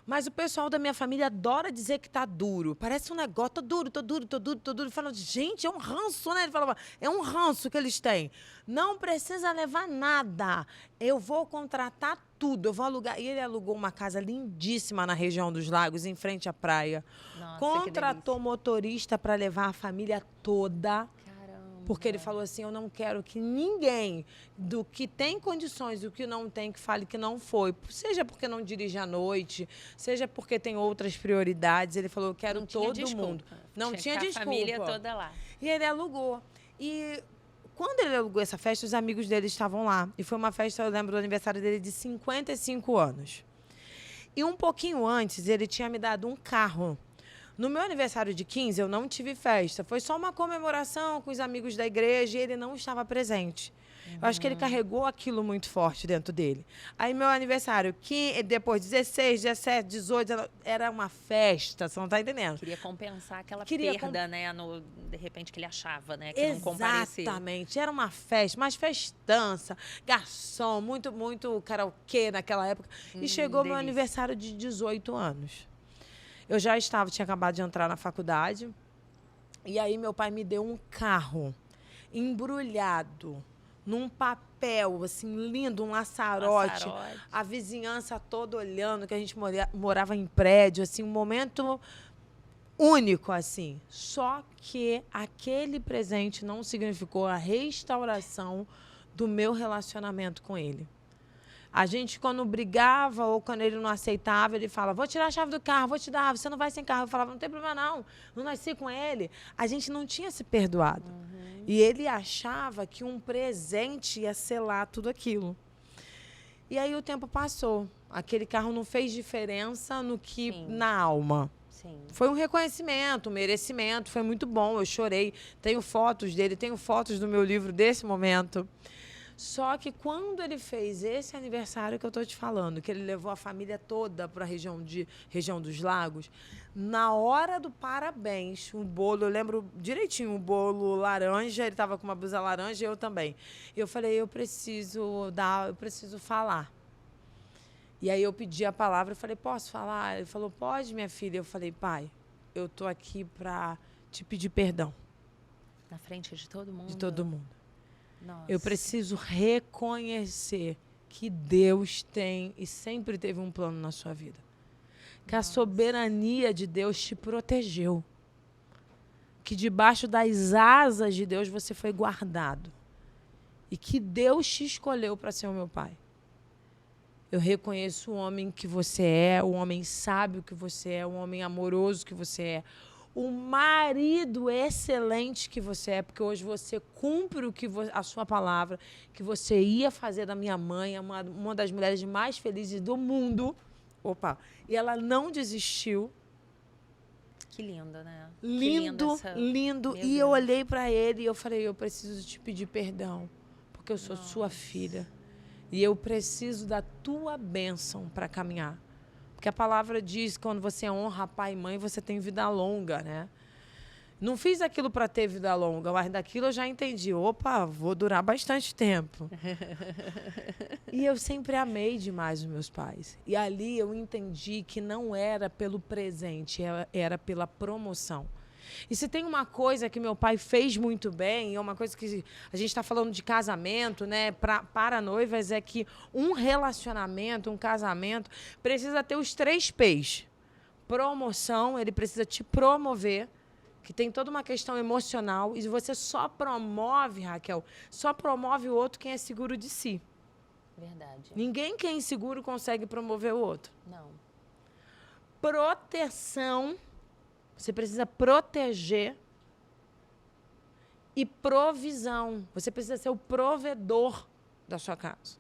Mas o pessoal da minha família adora dizer que tá duro. Parece um negócio, tô duro. Falando, gente, é um ranço, né? Ele falava, é um ranço que eles têm. Não precisa levar nada. Eu vou contratar tudo. Eu vou alugar. E ele alugou uma casa lindíssima na região dos Lagos, em frente à praia. Nossa, contratou motorista para levar a família toda. Porque ele falou assim, eu não quero que ninguém do que tem condições e do que não tem, que fale que não foi. Seja porque não dirige à noite, seja porque tem outras prioridades. Ele falou, eu quero todo mundo. Não tinha desculpa. A família toda lá. E ele alugou. E quando ele alugou essa festa, os amigos dele estavam lá. E foi uma festa, eu lembro do aniversário dele, de 55 anos. E um pouquinho antes, ele tinha me dado um carro. No meu aniversário de 15, eu não tive festa. Foi só uma comemoração com os amigos da igreja e ele não estava presente. Eu acho que ele carregou aquilo muito forte dentro dele. Aí, meu aniversário, que depois, 16, 17, 18, 19, era uma festa, você não está entendendo? Queria compensar aquela perda, né? De repente, que ele achava, né? Que não comparecia. Exatamente. Era uma festa, mais festança, garçom, muito karaokê naquela época. E chegou meu aniversário de 18 anos. Eu já tinha acabado de entrar na faculdade. E aí, meu pai me deu um carro embrulhado num papel, assim, lindo, um laçarote. A vizinhança toda olhando, que a gente morava em prédio, assim, um momento único, assim. Só que aquele presente não significou a restauração do meu relacionamento com ele. A gente, quando brigava ou quando ele não aceitava, ele falava, vou tirar a chave do carro, vou te dar, você não vai sem carro. Eu falava, não tem problema não nasci com ele. A gente não tinha se perdoado. E ele achava que um presente ia selar tudo aquilo. E aí o tempo passou. Aquele carro não fez diferença na alma. Sim. Foi um reconhecimento, um merecimento, foi muito bom, eu chorei. Tenho fotos dele, tenho fotos do meu livro desse momento. Só que quando ele fez esse aniversário que eu estou te falando, que ele levou a família toda para a região dos Lagos, na hora do parabéns, um bolo, eu lembro direitinho, um bolo laranja, ele estava com uma blusa laranja e eu também. Eu falei, eu preciso falar. E aí eu pedi a palavra, eu falei, posso falar? Ele falou, pode, minha filha. Eu falei, pai, eu estou aqui para te pedir perdão. Na frente de todo mundo? De todo mundo. Nossa. Eu preciso reconhecer que Deus tem e sempre teve um plano na sua vida. Que a soberania de Deus te protegeu. Que debaixo das asas de Deus você foi guardado. E que Deus te escolheu para ser o meu pai. Eu reconheço o homem que você é, o homem sábio que você é, o homem amoroso que você é, o marido excelente que você é, porque hoje você cumpre a sua palavra, que você ia fazer da minha mãe uma das mulheres mais felizes do mundo. Opa! E ela não desistiu. Que linda, né? Lindo. E eu olhei para ele e eu falei, eu preciso te pedir perdão, porque eu sou sua filha. E eu preciso da tua bênção para caminhar. Porque a palavra diz que quando você honra pai e mãe, você tem vida longa, né? Não fiz aquilo para ter vida longa, mas daquilo eu já entendi. Opa, vou durar bastante tempo. E eu sempre amei demais os meus pais. E ali eu entendi que não era pelo presente, era pela promoção. E se tem uma coisa que meu pai fez muito bem, é uma coisa que a gente está falando de casamento, né? Para noivas, é que um relacionamento, um casamento, precisa ter os 3 P's. Promoção, ele precisa te promover, que tem toda uma questão emocional, e você só promove, Raquel, só promove o outro quem é seguro de si. Verdade. Ninguém que é inseguro consegue promover o outro. Não. Proteção, você precisa proteger, e provisão, você precisa ser o provedor da sua casa.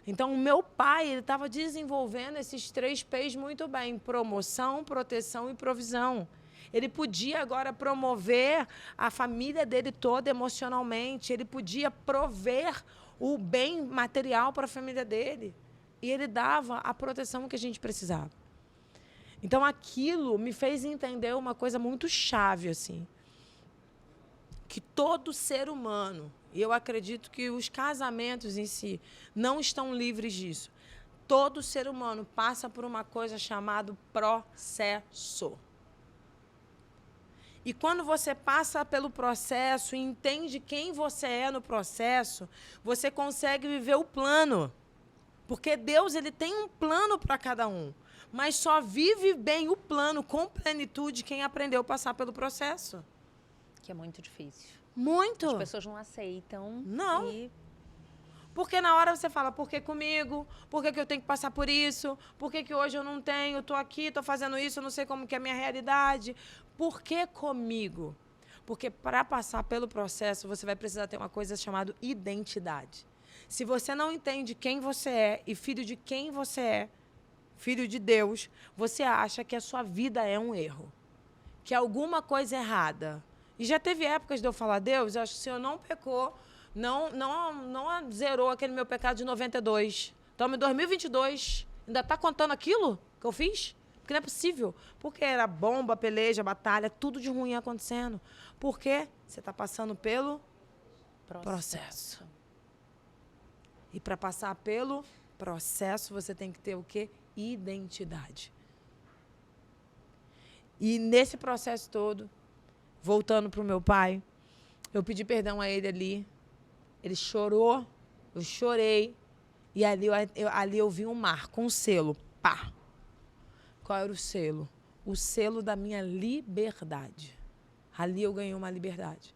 Então, o meu pai, ele estava desenvolvendo esses 3 P's muito bem, promoção, proteção e provisão. Ele podia agora promover a família dele toda emocionalmente, ele podia prover o bem material para a família dele. E ele dava a proteção que a gente precisava. Então, aquilo me fez entender uma coisa muito chave, assim. Que todo ser humano, e eu acredito que os casamentos em si não estão livres disso. Todo ser humano passa por uma coisa chamada processo. E quando você passa pelo processo e entende quem você é no processo, você consegue viver o plano. Porque Deus, ele tem um plano para cada um. Mas só vive bem o plano com plenitude quem aprendeu a passar pelo processo. Que é muito difícil. Muito. As pessoas não aceitam. Não. Porque na hora você fala, por que comigo? Por que eu tenho que passar por isso? Por que hoje eu não tenho? Estou aqui, estou fazendo isso, eu não sei como que é a minha realidade. Por que comigo? Porque para passar pelo processo, você vai precisar ter uma coisa chamada identidade. Se você não entende quem você é e filho de quem você é, filho de Deus, você acha que a sua vida é um erro. Que alguma coisa é errada. E já teve épocas de eu falar, Deus, eu acho que o Senhor não pecou, não zerou aquele meu pecado de 92. Então, em 2022, ainda está contando aquilo que eu fiz? Porque não é possível. Porque era bomba, peleja, batalha, tudo de ruim acontecendo. Porque você está passando pelo processo. E para passar pelo processo, você tem que ter o quê? Identidade. E nesse processo todo, voltando para o meu pai, eu pedi perdão a ele ali. Ele chorou, eu chorei. E ali eu vi um marco, um selo. Pá! Qual era o selo? O selo da minha liberdade. Ali eu ganhei uma liberdade.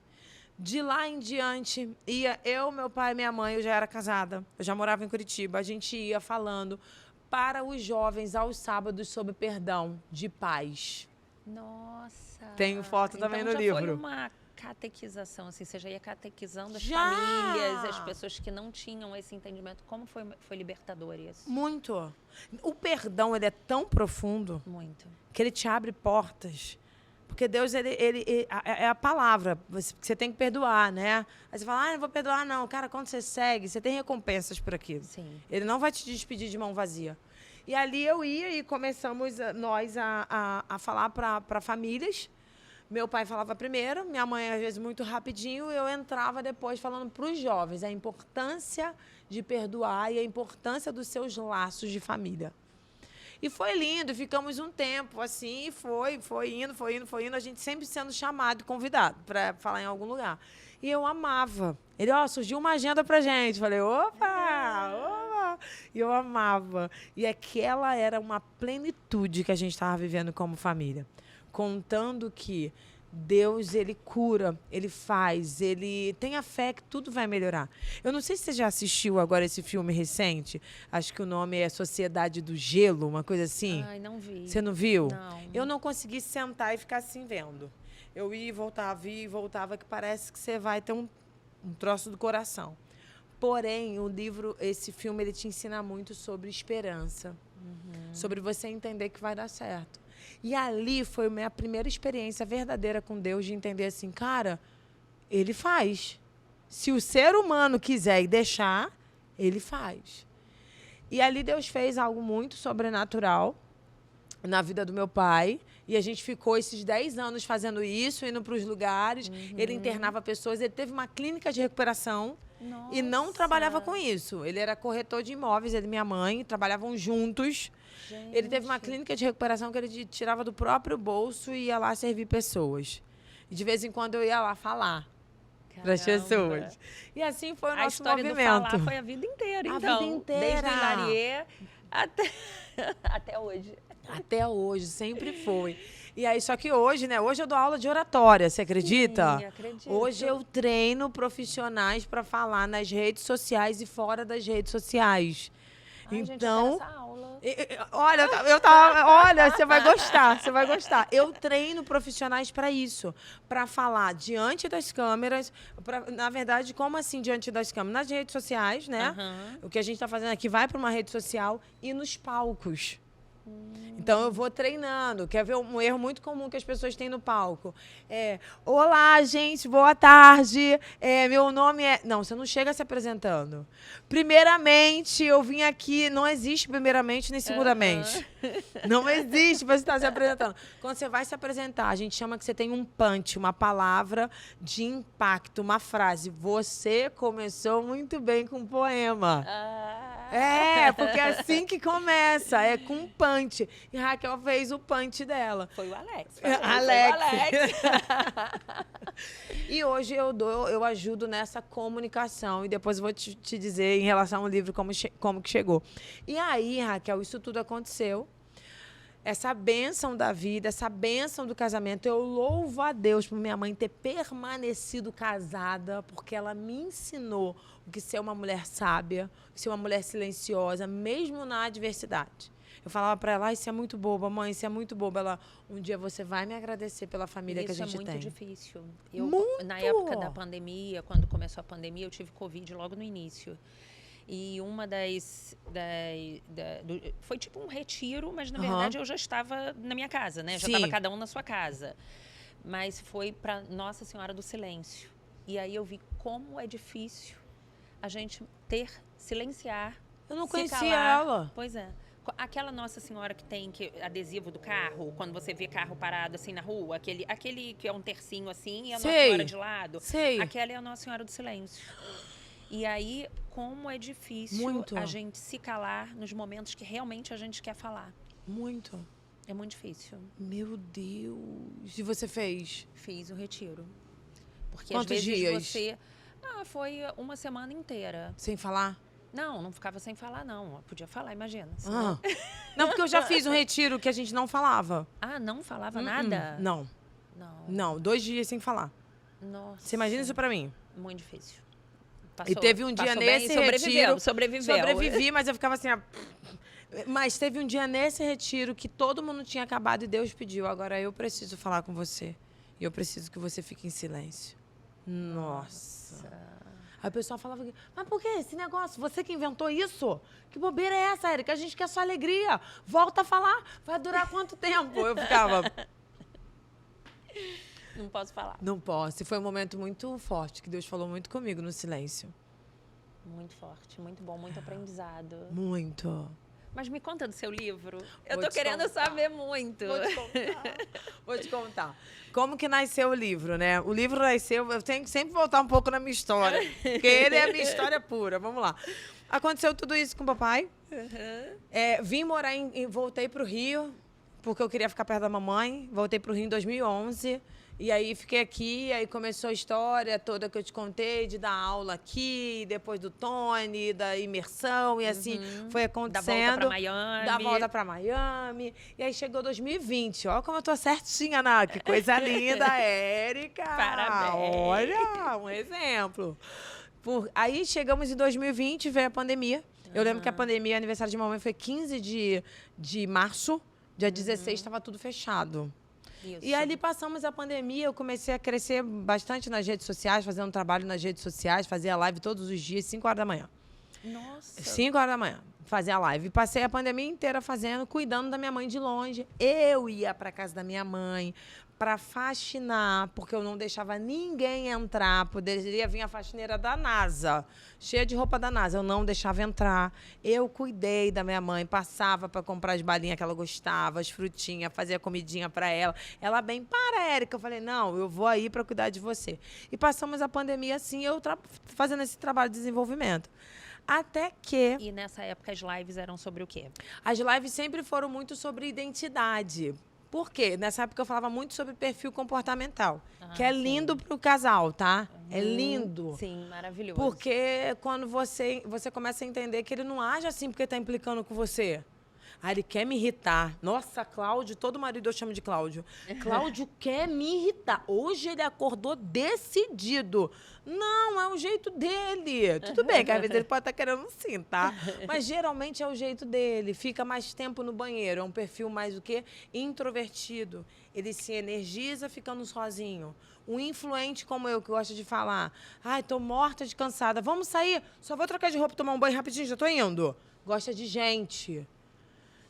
De lá em diante, ia eu, meu pai e minha mãe, eu já era casada, eu já morava em Curitiba, a gente ia falando para os jovens aos sábados sobre perdão de pais. Nossa! Tenho foto também no livro. Foi uma catequização, assim, você já ia catequizando as famílias, as pessoas que não tinham esse entendimento. Como foi libertador isso? Muito. O perdão, ele é tão profundo. Muito. Que ele te abre portas. Porque Deus, ele é a palavra. Você tem que perdoar, né? Aí você fala, não vou perdoar, não. Cara, quando você segue, você tem recompensas por aquilo. Sim. Ele não vai te despedir de mão vazia. E ali eu ia e começamos nós a falar para famílias. Meu pai falava primeiro, minha mãe, às vezes, muito rapidinho, e eu entrava depois falando para os jovens a importância de perdoar e a importância dos seus laços de família. E foi lindo, ficamos um tempo assim, e foi indo, a gente sempre sendo chamado, convidado para falar em algum lugar. E eu amava. Ele, surgiu uma agenda pra gente. Falei, opa! E eu amava. E aquela era uma plenitude que a gente estava vivendo como família. Contando que Deus, ele cura, ele faz, ele tem a fé que tudo vai melhorar. Eu não sei se você já assistiu agora esse filme recente, acho que o nome é Sociedade do Gelo, uma coisa assim. Ai, não vi. Você não viu? Não. Eu não consegui sentar e ficar assim vendo. Eu ia e voltava, que parece que você vai ter um troço do coração. Porém, esse filme, ele te ensina muito sobre esperança, sobre você entender que vai dar certo. E ali foi a minha primeira experiência verdadeira com Deus, de entender assim, cara, ele faz. Se o ser humano quiser e deixar, ele faz. E ali Deus fez algo muito sobrenatural. na vida do meu pai. E a gente ficou esses 10 anos fazendo isso, indo para os lugares. Ele internava pessoas. Ele teve uma clínica de recuperação. Nossa. E não trabalhava com isso. Ele era corretor de imóveis, ele e minha mãe, trabalhavam juntos. Gente. Ele teve uma clínica de recuperação que ele tirava do próprio bolso e ia lá servir pessoas. E de vez em quando eu ia lá falar para as pessoas. E assim foi o nosso movimento. A história do falar foi a vida inteira, então. A vida inteira. Desde o Hilarie até hoje. Até hoje, sempre foi. E aí, só que hoje, né? Hoje eu dou aula de oratória, você acredita? Sim, acredito. Hoje eu treino profissionais para falar nas redes sociais e fora das redes sociais. Ai, então, gente, essa aula. Olha, você vai gostar, você vai gostar. Eu treino profissionais para isso, para falar diante das câmeras, na verdade, como assim diante das câmeras? Nas redes sociais, né? O que a gente está fazendo aqui vai para uma rede social e nos palcos. Então, eu vou treinando. Quer ver um erro muito comum que as pessoas têm no palco? Olá, gente, boa tarde. Meu nome é... Não, você não chega se apresentando. Primeiramente, eu vim aqui... Não existe primeiramente nem segundamente. Não existe você estar se apresentando. Quando você vai se apresentar, a gente chama que você tem um punch, uma palavra de impacto, uma frase. Você começou muito bem com um poema. Porque é assim que começa, é com um punch. E Raquel fez o punch dela. Foi o Alex. Alex. E hoje eu ajudo nessa comunicação. E depois eu vou te dizer em relação ao livro como que chegou. E aí, Raquel, isso tudo aconteceu. Essa bênção da vida, essa bênção do casamento. Eu louvo a Deus por minha mãe ter permanecido casada, porque ela me ensinou o que ser uma mulher sábia, o que ser uma mulher silenciosa, mesmo na adversidade. Eu falava para ela, isso é muito boba, mãe, isso é muito boba. Ela, um dia você vai me agradecer pela família que a gente tem. Isso é muito difícil. Muito! Na época da pandemia, quando começou a pandemia, eu tive Covid logo no início. E uma foi tipo um retiro, mas na verdade eu já estava na minha casa, né? Já estava cada um na sua casa. Mas foi para Nossa Senhora do Silêncio. E aí eu vi como é difícil a gente silenciar. Eu não conhecia ela. Pois é. Aquela Nossa Senhora que tem adesivo do carro, quando você vê carro parado assim na rua, aquele que é um tercinho assim e a Nossa Senhora de lado. Aquela é a Nossa Senhora do Silêncio. E aí, como é difícil a gente se calar nos momentos que realmente a gente quer falar. Muito. É muito difícil. Meu Deus. E você fez? Fiz o retiro. Porque quantos às vezes dias? Você... foi uma semana inteira. Sem falar? Não ficava sem falar, não. Eu podia falar, imagina. Não, porque eu já fiz um retiro que a gente não falava. Não falava nada? Não, 2 dias sem falar. Nossa. Você imagina isso pra mim? Muito difícil. E teve um dia nesse retiro... Sobreviveu. Sobrevivi, mas eu ficava assim... Mas teve um dia nesse retiro que todo mundo tinha acabado e Deus pediu. Agora eu preciso falar com você. E eu preciso que você fique em silêncio. Nossa. Aí o pessoal falava, mas por que esse negócio? Você que inventou isso? Que bobeira é essa, Érica? A gente quer sua alegria. Volta a falar. Vai durar quanto tempo? Eu ficava... Não posso falar. Não posso. E foi um momento muito forte, que Deus falou muito comigo no silêncio. Muito forte, muito bom, muito aprendizado. Muito. Mas me conta do seu livro. Eu tô querendo saber muito. Vou te contar. Como que nasceu o livro, né? O livro nasceu... Eu tenho que sempre voltar um pouco na minha história. Porque ele é a minha história pura. Vamos lá. Aconteceu tudo isso com o papai. Vim morar voltei pro Rio, porque eu queria ficar perto da mamãe. Voltei pro Rio em 2011. E aí fiquei aqui, aí começou a história toda que eu te contei, de dar aula aqui, depois do Tony, da imersão, e assim foi acontecendo. Da volta pra Miami. E aí chegou 2020, ó como eu tô certinha, Ana, que coisa linda, Érica. Parabéns. Olha, um exemplo. Aí chegamos em 2020, veio a pandemia. Eu lembro que a pandemia, aniversário de mamãe foi 15 de março, dia 16 estava tudo fechado. Isso. E ali passamos a pandemia, eu comecei a crescer bastante nas redes sociais, fazendo trabalho nas redes sociais, fazia live todos os dias, 5 horas da manhã. Nossa. 5 horas da manhã. Fazia live. Passei a pandemia inteira fazendo, cuidando da minha mãe de longe. Eu ia pra casa da minha mãe pra faxinar, porque eu não deixava ninguém entrar. Poderia vir a faxineira da NASA, cheia de roupa da NASA. Eu não deixava entrar. Eu cuidei da minha mãe, passava pra comprar as balinhas que ela gostava, as frutinhas, fazia comidinha pra ela. Ela bem, para, Érica. Eu falei, não, eu vou aí pra cuidar de você. E passamos a pandemia assim, eu fazendo esse trabalho de desenvolvimento. Até que... E nessa época as lives eram sobre o quê? As lives sempre foram muito sobre identidade. Por quê? Nessa época eu falava muito sobre perfil comportamental, que é lindo pro casal, tá? É lindo. Sim, maravilhoso. Porque quando você começa a entender que ele não age assim porque tá implicando com você. Ah, ele quer me irritar. Nossa, Cláudio, todo marido eu chamo de Cláudio. Cláudio quer me irritar. Hoje ele acordou decidido. Não, é o jeito dele. Tudo bem, que às vezes ele pode estar querendo sim, tá? Mas geralmente é o jeito dele. Fica mais tempo no banheiro. É um perfil mais o quê? Introvertido. Ele se energiza ficando sozinho. Um influente como eu, que gosta de falar. Ai, tô morta de cansada. Vamos sair? Só vou trocar de roupa e tomar um banho rapidinho, já tô indo. Gosta de gente.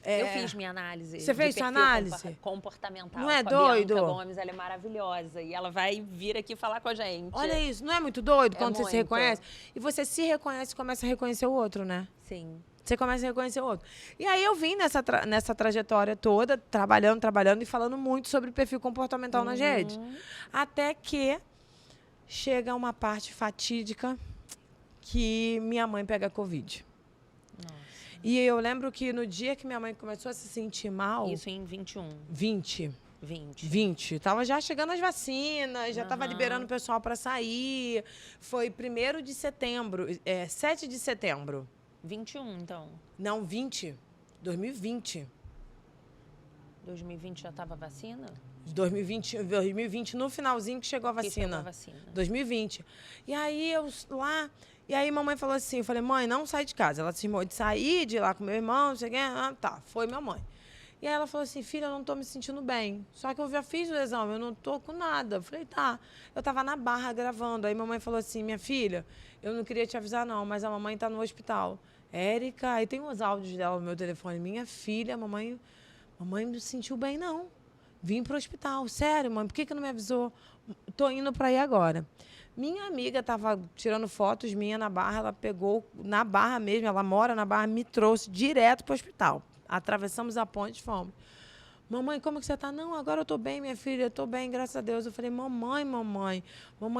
Eu fiz minha análise. Você fez sua análise? Comportamental. Não é com doido? A Bianca Gomes, ela é maravilhosa. E ela vai vir aqui falar com a gente. Olha isso, não é muito doido quando você se reconhece? E você se reconhece e começa a reconhecer o outro, né? Sim. Você começa a reconhecer o outro. E aí eu vim nessa trajetória toda, trabalhando e falando muito sobre perfil comportamental nas redes. Até que chega uma parte fatídica que minha mãe pega Covid. Nossa. E eu lembro que no dia que minha mãe começou a se sentir mal... Isso em 21. 20. Tava já chegando as vacinas, já tava liberando o pessoal para sair. Foi 1º de setembro, 7 de setembro. 21, então. Não, 20. 2020. 2020 já tava vacina? 2020 no finalzinho que chegou a vacina. Que chegou a vacina. 2020. E aí eu lá... E aí mamãe falou assim, eu falei, mãe, não sai de casa. Ela cismou de sair, de ir lá com meu irmão, não sei o quê. Tá, foi minha mãe. E aí ela falou assim, filha, eu não tô me sentindo bem. Só que eu já fiz o exame, eu não tô com nada. Eu falei, tá. Eu tava na Barra gravando. Aí mamãe falou assim, minha filha, eu não queria te avisar não, mas a mamãe tá no hospital. Érica, aí tem os áudios dela no meu telefone. Minha filha, mamãe não se sentiu bem, não. Vim pro hospital. Sério, mãe, por que não me avisou? Tô indo pra ir agora. Minha amiga estava tirando fotos minha na Barra, ela pegou na Barra mesmo, ela mora na Barra, me trouxe direto para o hospital. Atravessamos a ponte e fomos. Mamãe, como que você está? Não, agora eu estou bem, minha filha, estou bem, graças a Deus. Eu falei, mamãe,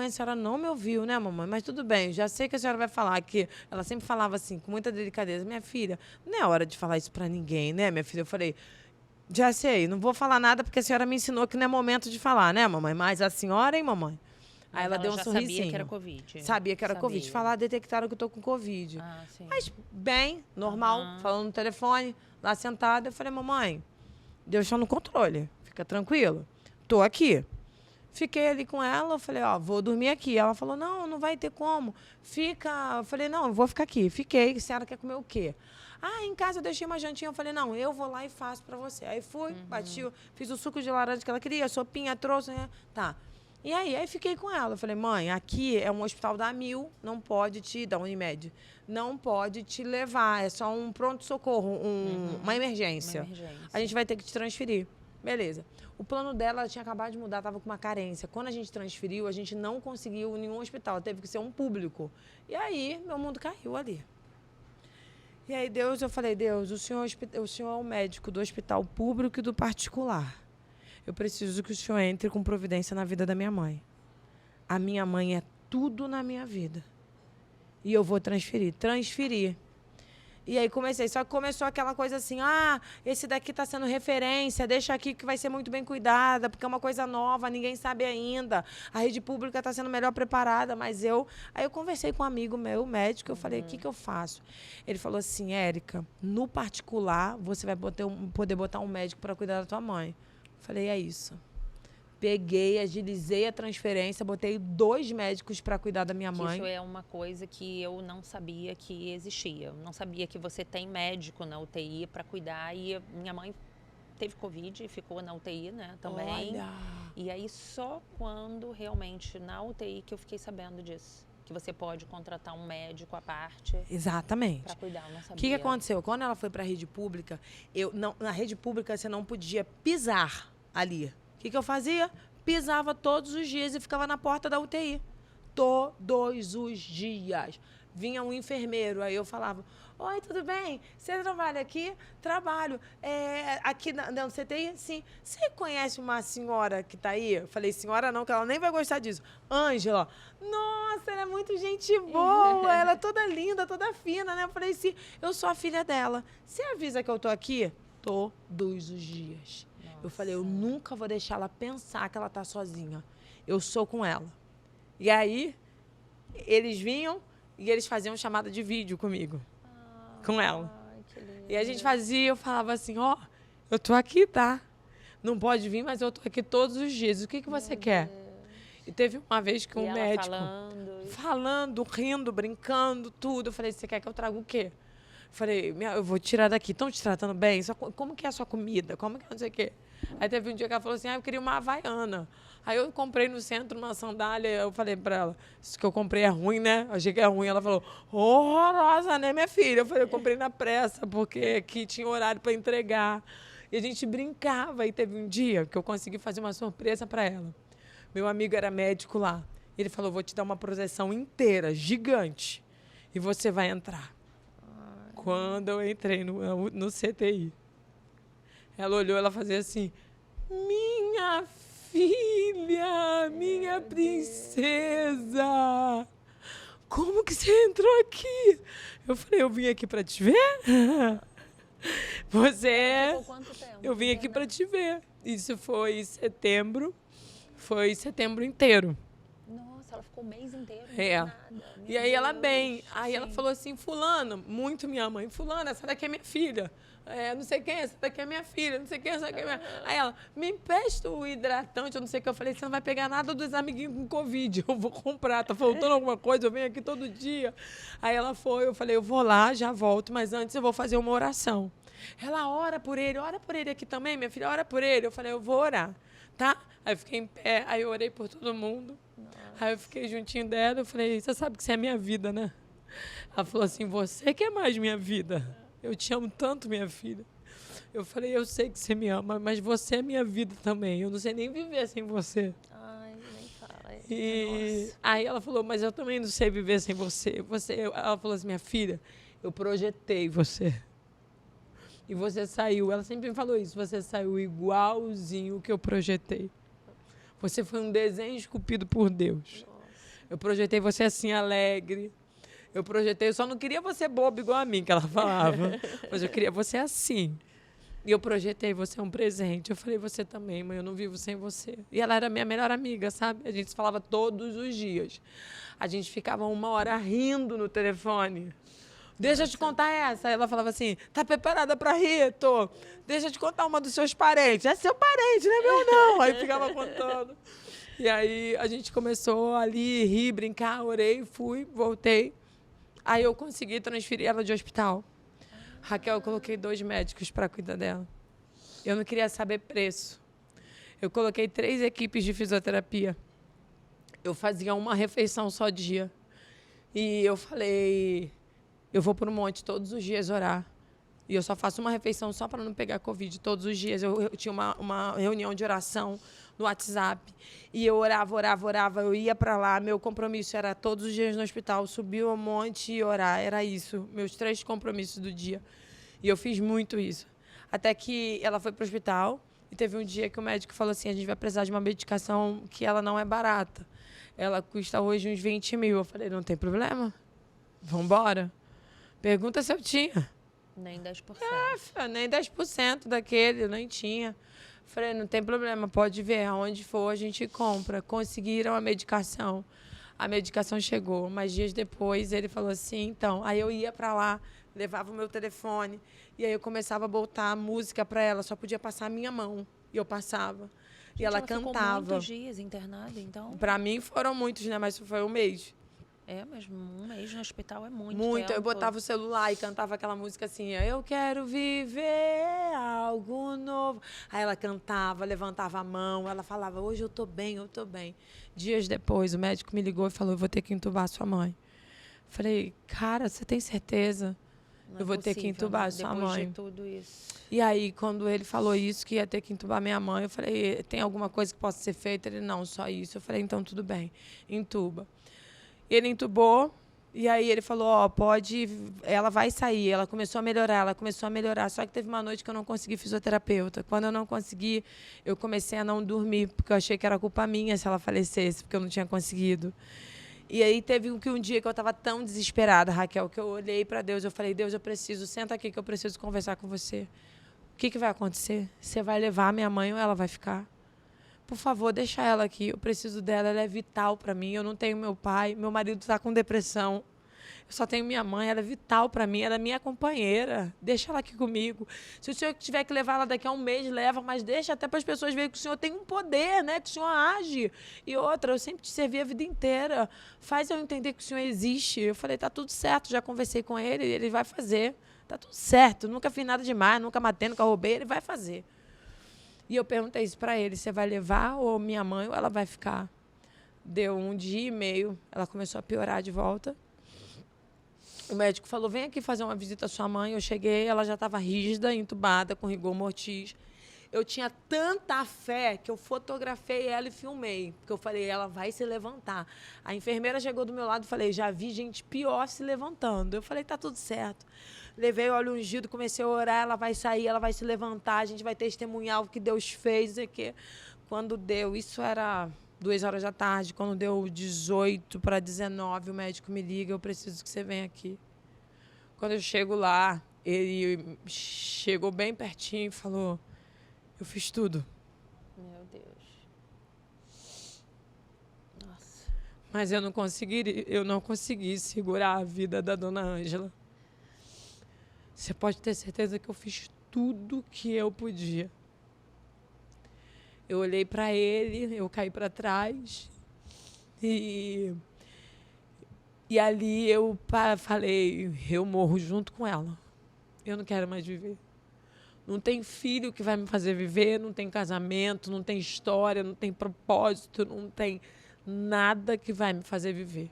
a senhora não me ouviu, né, mamãe? Mas tudo bem, já sei que a senhora vai falar, que ela sempre falava assim, com muita delicadeza, minha filha, não é hora de falar isso para ninguém, né, minha filha? Eu falei, já sei, não vou falar nada porque a senhora me ensinou que não é momento de falar, né, mamãe? Mas a senhora, hein, mamãe? Aí ela deu um sorrisinho. Sabia que era Covid. Sabia que era Covid. Falar, detectaram que eu tô com Covid. Sim. Mas bem, normal, falando no telefone, lá sentada. Eu falei, mamãe, Deus está no controle. Fica tranquilo. Tô aqui. Fiquei ali com ela, eu falei, vou dormir aqui. Ela falou, não vai ter como. Fica. Eu falei, não, eu vou ficar aqui. Fiquei. A senhora quer comer o quê? Em casa eu deixei uma jantinha. Eu falei, não, eu vou lá e faço pra você. Aí fui, bati, fiz o suco de laranja que ela queria, sopinha, trouxe, né? Tá. E aí fiquei com ela. Eu falei, mãe, aqui é um hospital da Amil, não pode da Unimed, não pode te levar, é só um pronto-socorro, uma emergência. A gente vai ter que te transferir. Beleza. O plano dela tinha acabado de mudar, estava com uma carência. Quando a gente transferiu, a gente não conseguiu nenhum hospital, teve que ser um público. E aí, meu mundo caiu ali. E aí, eu falei, Deus, o senhor é o médico do hospital público e do particular. Eu preciso que o senhor entre com providência na vida da minha mãe. A minha mãe é tudo na minha vida. E eu vou transferir. E aí só que começou aquela coisa assim, esse daqui está sendo referência, deixa aqui que vai ser muito bem cuidada, porque é uma coisa nova, ninguém sabe ainda. A rede pública está sendo melhor preparada, mas aí eu conversei com um amigo meu, médico, eu falei, o que eu faço? Ele falou assim, Érica, no particular, você vai poder botar um médico para cuidar da tua mãe. Falei, é isso. Peguei, agilizei a transferência, botei 2 médicos para cuidar da minha mãe. Isso é uma coisa que eu não sabia que existia. Eu não sabia que você tem médico na UTI para cuidar. E minha mãe teve Covid e ficou na UTI, né, também. Olha. E aí só quando realmente na UTI que eu fiquei sabendo disso. que você pode contratar um médico à parte. Exatamente. Para cuidar, eu não sabia. O que aconteceu? Quando ela foi para a rede pública, na rede pública você não podia pisar ali. O que eu fazia? Pisava todos os dias e ficava na porta da UTI. Todos os dias. Vinha um enfermeiro, aí eu falava: oi, tudo bem? Você trabalha aqui? Trabalho. Aqui no CTI? Sim. Você conhece uma senhora que está aí? Eu falei: senhora não, que ela nem vai gostar disso. Ângela. Nossa, ela é muito gente boa. Ela é toda linda, toda fina, né? Eu falei: sim, eu sou a filha dela. Você avisa que eu tô aqui? Todos os dias. Nossa. Eu falei: eu nunca vou deixar ela pensar que ela tá sozinha. Eu sou com ela. E aí, eles vinham e eles faziam chamada de vídeo comigo. Com ela. E a gente fazia, eu falava assim: ó, eu tô aqui, tá? Não pode vir, mas eu tô aqui todos os dias. O que você quer? E teve uma vez que um médico... Falando, rindo, brincando, tudo. Eu falei: você quer que eu traga o quê? Eu falei: eu vou tirar daqui. Estão te tratando bem? Como que é a sua comida? Como que é não sei o quê? Aí teve um dia que ela falou assim: eu queria uma havaiana. Aí eu comprei no centro uma sandália, eu falei pra ela: isso que eu comprei é ruim, né? Achei que é ruim. Ela falou: horrorosa, né, minha filha? Eu falei: eu comprei na pressa, porque aqui tinha horário para entregar. E a gente brincava. E teve um dia que eu consegui fazer uma surpresa para ela. Meu amigo era médico lá. Ele falou: vou te dar uma projeção inteira, gigante, e você vai entrar. Quando eu entrei no CTI, ela olhou, ela fazia assim: minha filha, minha princesa, como que você entrou aqui? Eu falei: eu vim aqui para te ver. Ficou quanto tempo? Eu vim aqui para te ver. Isso foi setembro inteiro. Nossa, ela ficou o mês inteiro. Nada. E aí ela bem. Aí ela falou assim: fulano, muito minha mãe, fulano, essa daqui é minha filha. Não sei quem, essa daqui é minha filha, não sei quem, essa daqui é minha... Aí ela: me empresta o hidratante, eu não sei o que. Eu falei: você não vai pegar nada dos amiguinhos com Covid, eu vou comprar, tá faltando alguma coisa, eu venho aqui todo dia. Aí ela foi, eu falei: eu vou lá, já volto, mas antes eu vou fazer uma oração. Ela: ora por ele aqui também, minha filha, ora por ele. Eu falei: eu vou orar, tá? Aí eu fiquei em pé, aí eu orei por todo mundo. Nossa. Aí eu fiquei juntinho dela, eu falei: você sabe que você é minha vida, né? Ela falou assim: você que é mais minha vida. Eu te amo tanto, minha filha. Eu falei: eu sei que você me ama, mas você é minha vida também. Eu não sei nem viver sem você. Ai, nem fala. E aí ela falou: mas eu também não sei viver sem você. Ela falou assim: minha filha, eu projetei você. E você saiu. Ela sempre me falou isso: você saiu igualzinho o que eu projetei. Você foi um desenho esculpido por Deus. Nossa. Eu projetei você assim, alegre. Eu só não queria você bobo igual a mim, que ela falava. Mas eu queria você assim. E eu projetei você um presente. Eu falei: você também, mãe, eu não vivo sem você. E ela era minha melhor amiga, sabe? A gente se falava todos os dias. A gente ficava 1 hora rindo no telefone. Deixa eu te contar essa. Ela falava assim: tá preparada para rir? Tô. Deixa eu te contar uma dos seus parentes. É seu parente, não é meu não. Aí ficava contando. E aí a gente começou ali, rir, brincar, orei, fui, voltei. Aí eu consegui transferir ela de hospital. Raquel, eu coloquei 2 médicos para cuidar dela. Eu não queria saber preço. Eu coloquei 3 equipes de fisioterapia. Eu fazia uma refeição só dia. E eu falei: eu vou para o monte todos os dias orar. E eu só faço uma refeição só para não pegar Covid todos os dias. Eu tinha uma reunião de oração no WhatsApp. E eu orava. Eu ia para lá. Meu compromisso era todos os dias no hospital. Subir o monte e orar. Era isso. Meus 3 compromissos do dia. E eu fiz muito isso. Até que ela foi para o hospital. E teve um dia que o médico falou assim: a gente vai precisar de uma medicação que ela não é barata. Ela custa hoje uns 20 mil. Eu falei: não tem problema. Vamos embora. Pergunta se eu tinha. Nem 10%. Nem 10% daquele, nem tinha. Falei: não tem problema, pode ver, aonde for a gente compra. Conseguiram a medicação. A medicação chegou, mas dias depois ele falou assim: então, aí eu ia para lá, levava o meu telefone, e aí eu começava a botar a música para ela, só podia passar a minha mão, e eu passava. Gente, e ela cantava. Ficou muitos dias internada, então? Para mim foram muitos, né, mas foi um mês. Mas um mês no hospital é muito Muito. tempo. Eu botava o celular e cantava aquela música assim, eu quero viver algo novo. Aí ela cantava, levantava a mão, ela falava, hoje eu tô bem, eu tô bem. Dias depois, o médico me ligou e falou, eu vou ter que entubar sua mãe. Falei, cara, você tem certeza? Não eu vou ter que entubar sua mãe. Depois de tudo isso. E aí, quando ele falou isso, que ia ter que entubar minha mãe, eu falei, tem alguma coisa que possa ser feita? Ele, não, só isso. Eu falei, então tudo bem, entuba. Ele entubou, e aí ele falou, pode, ela vai sair. Ela começou a melhorar, só que teve uma noite que eu não consegui fisioterapeuta. Quando eu não consegui, eu comecei a não dormir, porque eu achei que era culpa minha se ela falecesse, porque eu não tinha conseguido. E aí teve um dia que eu estava tão desesperada, Raquel, que eu olhei para Deus, eu falei, Deus, eu preciso, senta aqui que eu preciso conversar com você. O que vai acontecer? Você vai levar a minha mãe ou ela vai ficar? Por favor, deixa ela aqui, eu preciso dela, ela é vital para mim, eu não tenho meu pai, meu marido está com depressão. Eu só tenho minha mãe, ela é vital para mim, ela é minha companheira. Deixa ela aqui comigo. Se o senhor tiver que levar ela daqui a um mês, leva, mas deixa até para as pessoas verem que o senhor tem um poder, né? Que o senhor age. E outra, eu sempre te servi a vida inteira. Faz eu entender que o senhor existe. Eu falei, tá tudo certo, já conversei com ele, ele vai fazer. Tá tudo certo, nunca fiz nada demais, nunca matei, nunca roubei, ele vai fazer. E eu perguntei isso para ele, você vai levar ou minha mãe ou ela vai ficar? Deu 1 dia e meio, ela começou a piorar de volta. O médico falou, vem aqui fazer uma visita à sua mãe. Eu cheguei, ela já estava rígida, entubada, com rigor mortis. Eu tinha tanta fé que eu fotografei ela e filmei. Porque eu falei, ela vai se levantar. A enfermeira chegou do meu lado e falei, já vi gente pior se levantando. Eu falei, tá tudo certo. Levei o óleo ungido, comecei a orar, ela vai sair, ela vai se levantar, a gente vai testemunhar o que Deus fez. Não sei o quê. Quando deu, isso era 2 horas da tarde, quando deu 18 para 19, o médico me liga, eu preciso que você venha aqui. Quando eu chego lá, ele chegou bem pertinho e falou, eu fiz tudo. Meu Deus. Nossa. Mas eu não consegui segurar a vida da dona Ângela. Você pode ter certeza que eu fiz tudo que eu podia. Eu olhei para ele, eu caí para trás e ali eu falei, eu morro junto com ela. Eu não quero mais viver. Não tem filho que vai me fazer viver, não tem casamento, não tem história, não tem propósito, não tem nada que vai me fazer viver.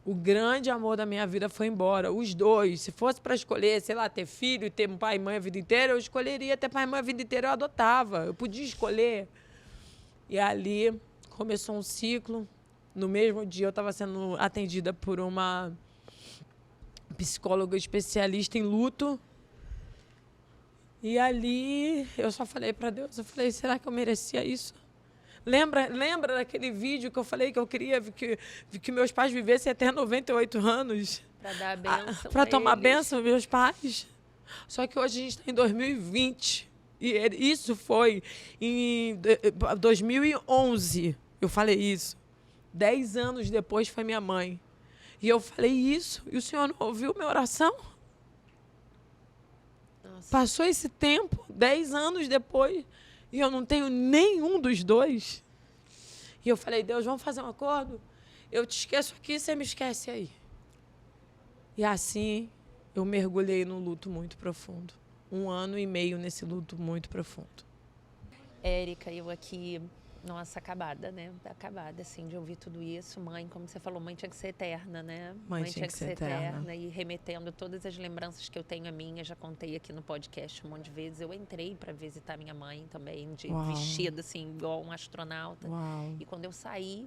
O grande amor da minha vida foi embora. Os dois. Se fosse para escolher, sei lá, ter filho e ter um pai e mãe a vida inteira, eu escolheria ter pai e mãe a vida inteira, eu adotava. Eu podia escolher. E ali começou um ciclo. No mesmo dia eu estava sendo atendida por uma psicóloga especialista em luto. E ali eu só falei para Deus, eu falei, será que eu merecia isso? Lembra daquele vídeo que eu falei que eu queria que meus pais vivessem até 98 anos? Para dar a bênção. Para tomar bênção, meus pais. Só que hoje a gente está em 2020. E isso foi em 2011. Eu falei isso. 10 anos depois foi minha mãe. E eu falei isso. E o senhor não ouviu minha oração? Nossa. Passou esse tempo, 10 anos depois. E eu não tenho nenhum dos dois. E eu falei, Deus, vamos fazer um acordo? Eu te esqueço aqui, você me esquece aí. E assim, eu mergulhei num luto muito profundo. 1 ano e meio nesse luto muito profundo. Érica, eu aqui, nossa, acabada, né? Acabada, assim, de ouvir tudo isso. Mãe, como você falou, mãe tinha que ser eterna, né? Mãe tinha que ser eterna. E remetendo todas as lembranças que eu tenho a minha, já contei aqui no podcast um monte de vezes. Eu entrei para visitar minha mãe também, vestida, assim, igual um astronauta. Uau. E quando eu saí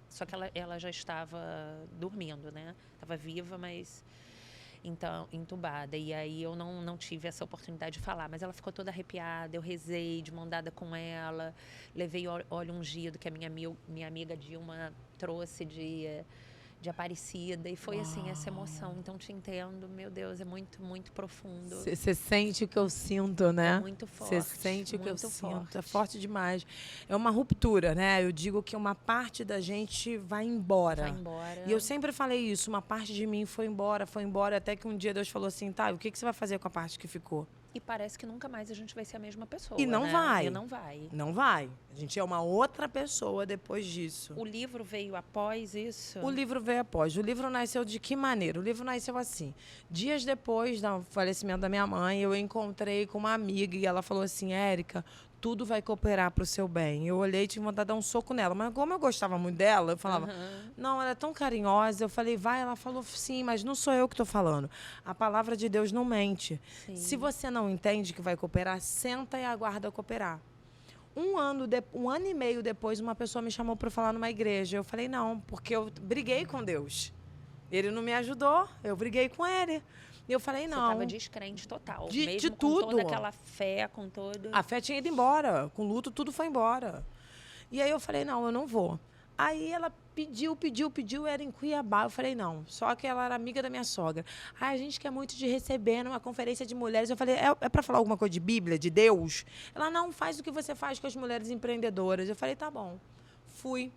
só que ela já estava dormindo, né? Estava viva, mas... Então, entubada. E aí eu não tive essa oportunidade de falar. Mas ela ficou toda arrepiada, eu rezei de mão dada com ela. Levei óleo ungido que a minha amiga Dilma trouxe de Aparecida. E foi assim, essa emoção. Então te entendo, meu Deus, é muito, muito profundo. Você sente o que eu sinto, né? É muito forte. Você sente o que eu sinto. É forte demais. É uma ruptura, né? Eu digo que uma parte da gente vai embora. Vai embora. E eu sempre falei isso, uma parte de mim foi embora, até que um dia Deus falou assim, tá, o que você vai fazer com a parte que ficou? E parece que nunca mais a gente vai ser a mesma pessoa, E não né? vai. E não vai. Não vai. A gente é uma outra pessoa depois disso. O livro veio após isso? O livro veio após. O livro nasceu de que maneira? O livro nasceu assim. Dias depois do falecimento da minha mãe, eu encontrei com uma amiga e ela falou assim, Érica, tudo vai cooperar para o seu bem. Eu olhei e tive vontade de dar um soco nela. Mas como eu gostava muito dela, eu falava, não, ela é tão carinhosa. Eu falei, vai. Ela falou, sim, mas não sou eu que estou falando. A palavra de Deus não mente. Sim. Se você não entende que vai cooperar, senta e aguarda cooperar. Um ano e meio depois, uma pessoa me chamou para falar numa igreja. Eu falei, não, porque eu briguei com Deus. Ele não me ajudou, eu briguei com ele. E eu falei, não. Você estava descrente total. De mesmo tudo. Com toda aquela fé, com todo... A fé tinha ido embora. Com luto, tudo foi embora. E aí eu falei, não, eu não vou. Aí ela pediu, era em Cuiabá. Eu falei, não. Só que ela era amiga da minha sogra. A gente quer muito de receber numa conferência de mulheres. Eu falei, é para falar alguma coisa de Bíblia, de Deus? Ela, não, faz o que você faz com as mulheres empreendedoras. Eu falei, tá bom. Fui.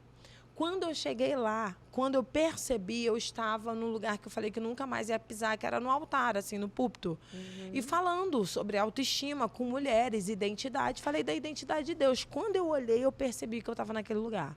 Quando eu cheguei lá, quando eu percebi, eu estava num lugar que eu falei que nunca mais ia pisar, que era no altar, assim, no púlpito. E falando sobre autoestima com mulheres, identidade. Falei da identidade de Deus. Quando eu olhei, eu percebi que eu estava naquele lugar.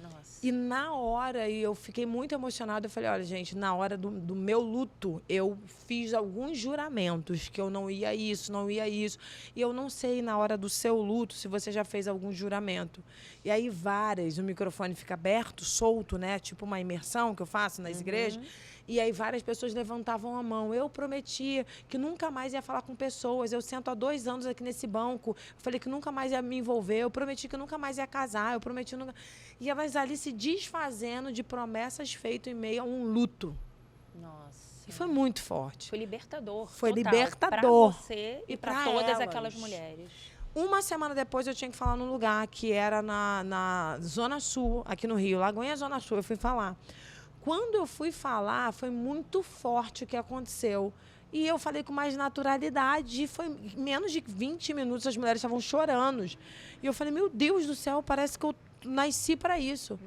Nossa. E na hora, e eu fiquei muito emocionada, eu falei, olha, gente, na hora do meu luto, eu fiz alguns juramentos, que eu não ia isso, não ia isso. E eu não sei, na hora do seu luto, se você já fez algum juramento. E aí, o microfone fica aberto, solto, né? Tipo uma imersão que eu faço nas igrejas. E aí várias pessoas levantavam a mão. Eu prometi que nunca mais ia falar com pessoas. Eu sento há 2 anos aqui nesse banco. Eu falei que nunca mais ia me envolver. Eu prometi que nunca mais ia casar. Eu prometi nunca... E elas ali se desfazendo de promessas feitas em meio a um luto. Nossa. E foi muito forte. Foi libertador. Foi total, libertador. Para você e pra para todas elas. aquelas mulheres. Uma semana depois eu tinha que falar num lugar que era na Zona Sul, aqui no Rio. Lagoinha, Zona Sul. Eu fui falar. Quando eu fui falar, foi muito forte o que aconteceu. E eu falei com mais naturalidade. E foi menos de 20 minutos, as mulheres estavam chorando. E eu falei, meu Deus do céu, parece que eu nasci para isso.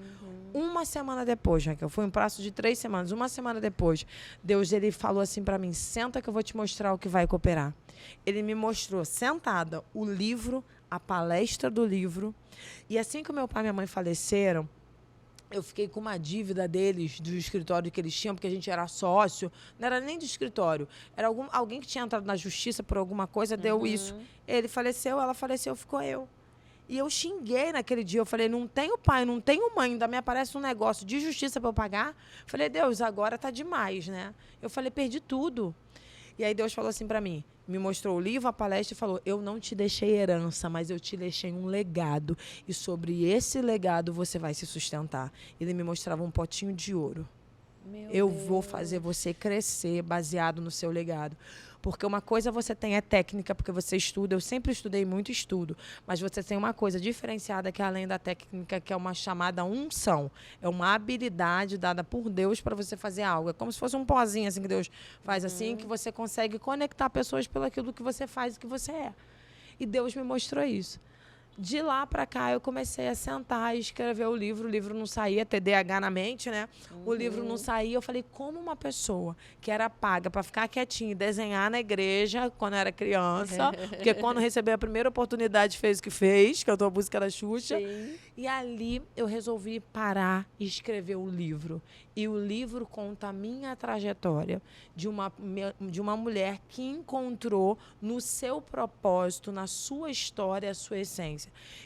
Uma semana depois, Raquel, foi um prazo de 3 semanas. Uma semana depois, Deus ele falou assim para mim, senta que eu vou te mostrar o que vai cooperar. Ele me mostrou, sentada, o livro, a palestra do livro. E assim que o meu pai e minha mãe faleceram, eu fiquei com uma dívida deles, do escritório que eles tinham, porque a gente era sócio. Não era nem do escritório. Era alguém que tinha entrado na justiça por alguma coisa, deu isso. Ele faleceu, ela faleceu, ficou eu. E eu xinguei naquele dia. Eu falei, não tenho pai, não tenho mãe. Ainda me aparece um negócio de justiça para eu pagar. Falei, Deus, agora tá demais, né? Eu falei, perdi tudo. E aí Deus falou assim para mim, me mostrou o livro, a palestra e falou, eu não te deixei herança, mas eu te deixei um legado. E sobre esse legado você vai se sustentar. Ele me mostrava um potinho de ouro. Eu vou fazer você crescer baseado no seu legado. Porque uma coisa você tem é técnica, porque você estuda. Eu sempre estudei muito estudo. Mas você tem uma coisa diferenciada que é além da técnica, que é uma chamada unção. É uma habilidade dada por Deus para você fazer algo. É como se fosse um pozinho assim que Deus faz assim, que você consegue conectar pessoas pelo aquilo que você faz e que você é. E Deus me mostrou isso. De lá para cá, eu comecei a sentar e escrever o livro não saía, TDAH na mente, né? O livro não saía. Eu falei, como uma pessoa que era paga para ficar quietinha e desenhar na igreja quando era criança, porque quando recebeu a primeira oportunidade fez o que fez, que eu tô à busca da Xuxa. Sim. E ali eu resolvi parar e escrever o livro. E o livro conta a minha trajetória de uma mulher que encontrou no seu propósito, na sua história, a sua essência.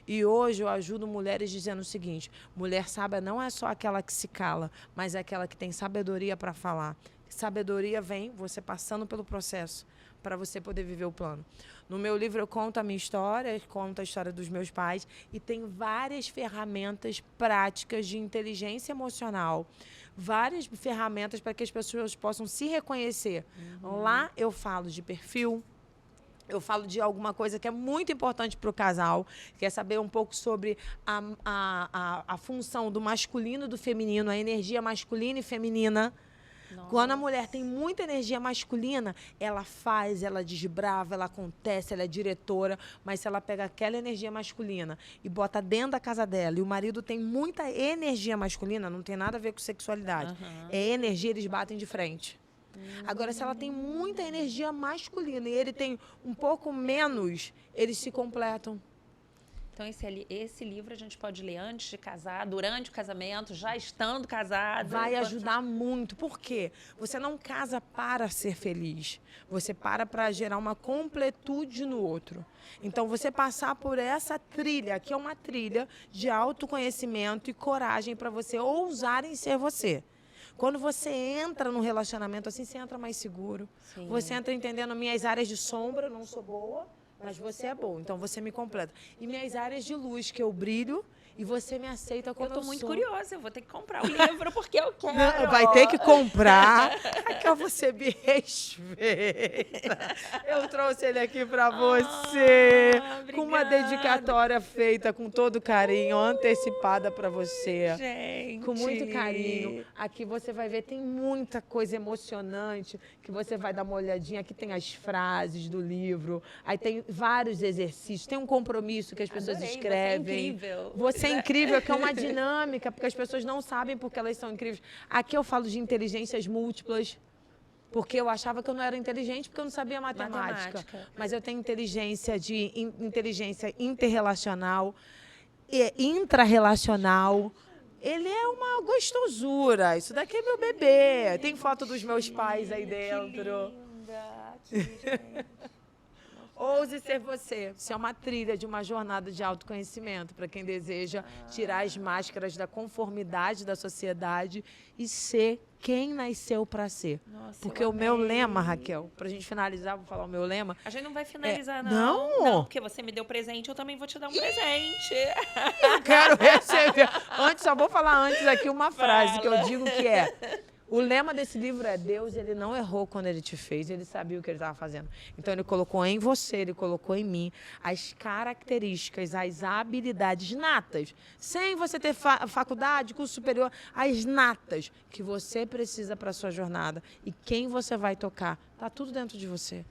E hoje eu ajudo mulheres dizendo o seguinte, mulher sábia não é só aquela que se cala, mas é aquela que tem sabedoria para falar. Sabedoria vem você passando pelo processo para você poder viver o plano. No meu livro eu conto a minha história, conto a história dos meus pais e tem várias ferramentas práticas de inteligência emocional, várias ferramentas para que as pessoas possam se reconhecer. Lá eu falo de perfil, eu falo de alguma coisa que é muito importante para o casal, que é saber um pouco sobre a função do masculino e do feminino, a energia masculina e feminina. Nossa. Quando a mulher tem muita energia masculina, ela faz, ela desbrava, ela acontece, ela é diretora, mas se ela pega aquela energia masculina e bota dentro da casa dela, e o marido tem muita energia masculina, não tem nada a ver com sexualidade, é energia, eles batem de frente. Agora, se ela tem muita energia masculina e ele tem um pouco menos, eles se completam. Então, esse livro a gente pode ler antes de casar, durante o casamento, já estando casado. Vai ajudar muito. Por quê? Você não casa para ser feliz. Você para gerar uma completude no outro. Então, você passar por essa trilha, que é uma trilha de autoconhecimento e coragem para você ousar em ser você. Quando você entra num relacionamento assim, você entra mais seguro. Sim. Você entra entendendo minhas áreas de sombra, eu não sou boa. Mas você é bom, então você me completa. E minhas áreas de luz, que eu brilho, e você me aceita como eu sou. Eu tô muito curiosa, eu vou ter que comprar o livro, porque eu quero. Não, vai ter que comprar. Raquel, você me respeita. Eu trouxe ele aqui pra você. Com uma dedicatória feita com todo carinho, antecipada pra você. Gente. Com muito carinho. Aqui você vai ver, tem muita coisa emocionante, que você vai dar uma olhadinha. Aqui tem as frases do livro, aí tem vários exercícios, tem um compromisso que as pessoas escrevem. Você é incrível. Você é incrível, que é uma dinâmica, porque as pessoas não sabem porque elas são incríveis. Aqui eu falo de inteligências múltiplas, porque eu achava que eu não era inteligente, porque eu não sabia matemática. Mas eu tenho inteligência interrelacional, intrarrelacional. Ele é uma gostosura. Isso daqui é meu bebê. Tem foto dos meus pais aí dentro. Que linda. Ouse ser você. Isso é uma trilha de uma jornada de autoconhecimento para quem deseja tirar as máscaras da conformidade da sociedade e ser quem nasceu para ser. Nossa, porque o meu lema, Raquel, para a gente finalizar, vou falar o meu lema. A gente não vai finalizar, não. Não, porque você me deu presente, eu também vou te dar um presente. Eu quero receber. Só vou falar antes aqui uma frase que eu digo que é: o lema desse livro é: Deus, ele não errou quando ele te fez, ele sabia o que ele estava fazendo. Então, ele colocou em você, ele colocou em mim as características, as habilidades natas, sem você ter faculdade, curso superior, as natas que você precisa para a sua jornada. E quem você vai tocar, tá tudo dentro de você.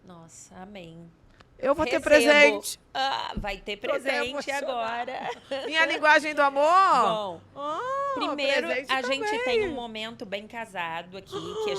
Nossa, amém. Eu vou ter presente. Vai ter presente agora. Minha linguagem do amor? Bom, primeiro, a gente tem um momento bem casado aqui, que a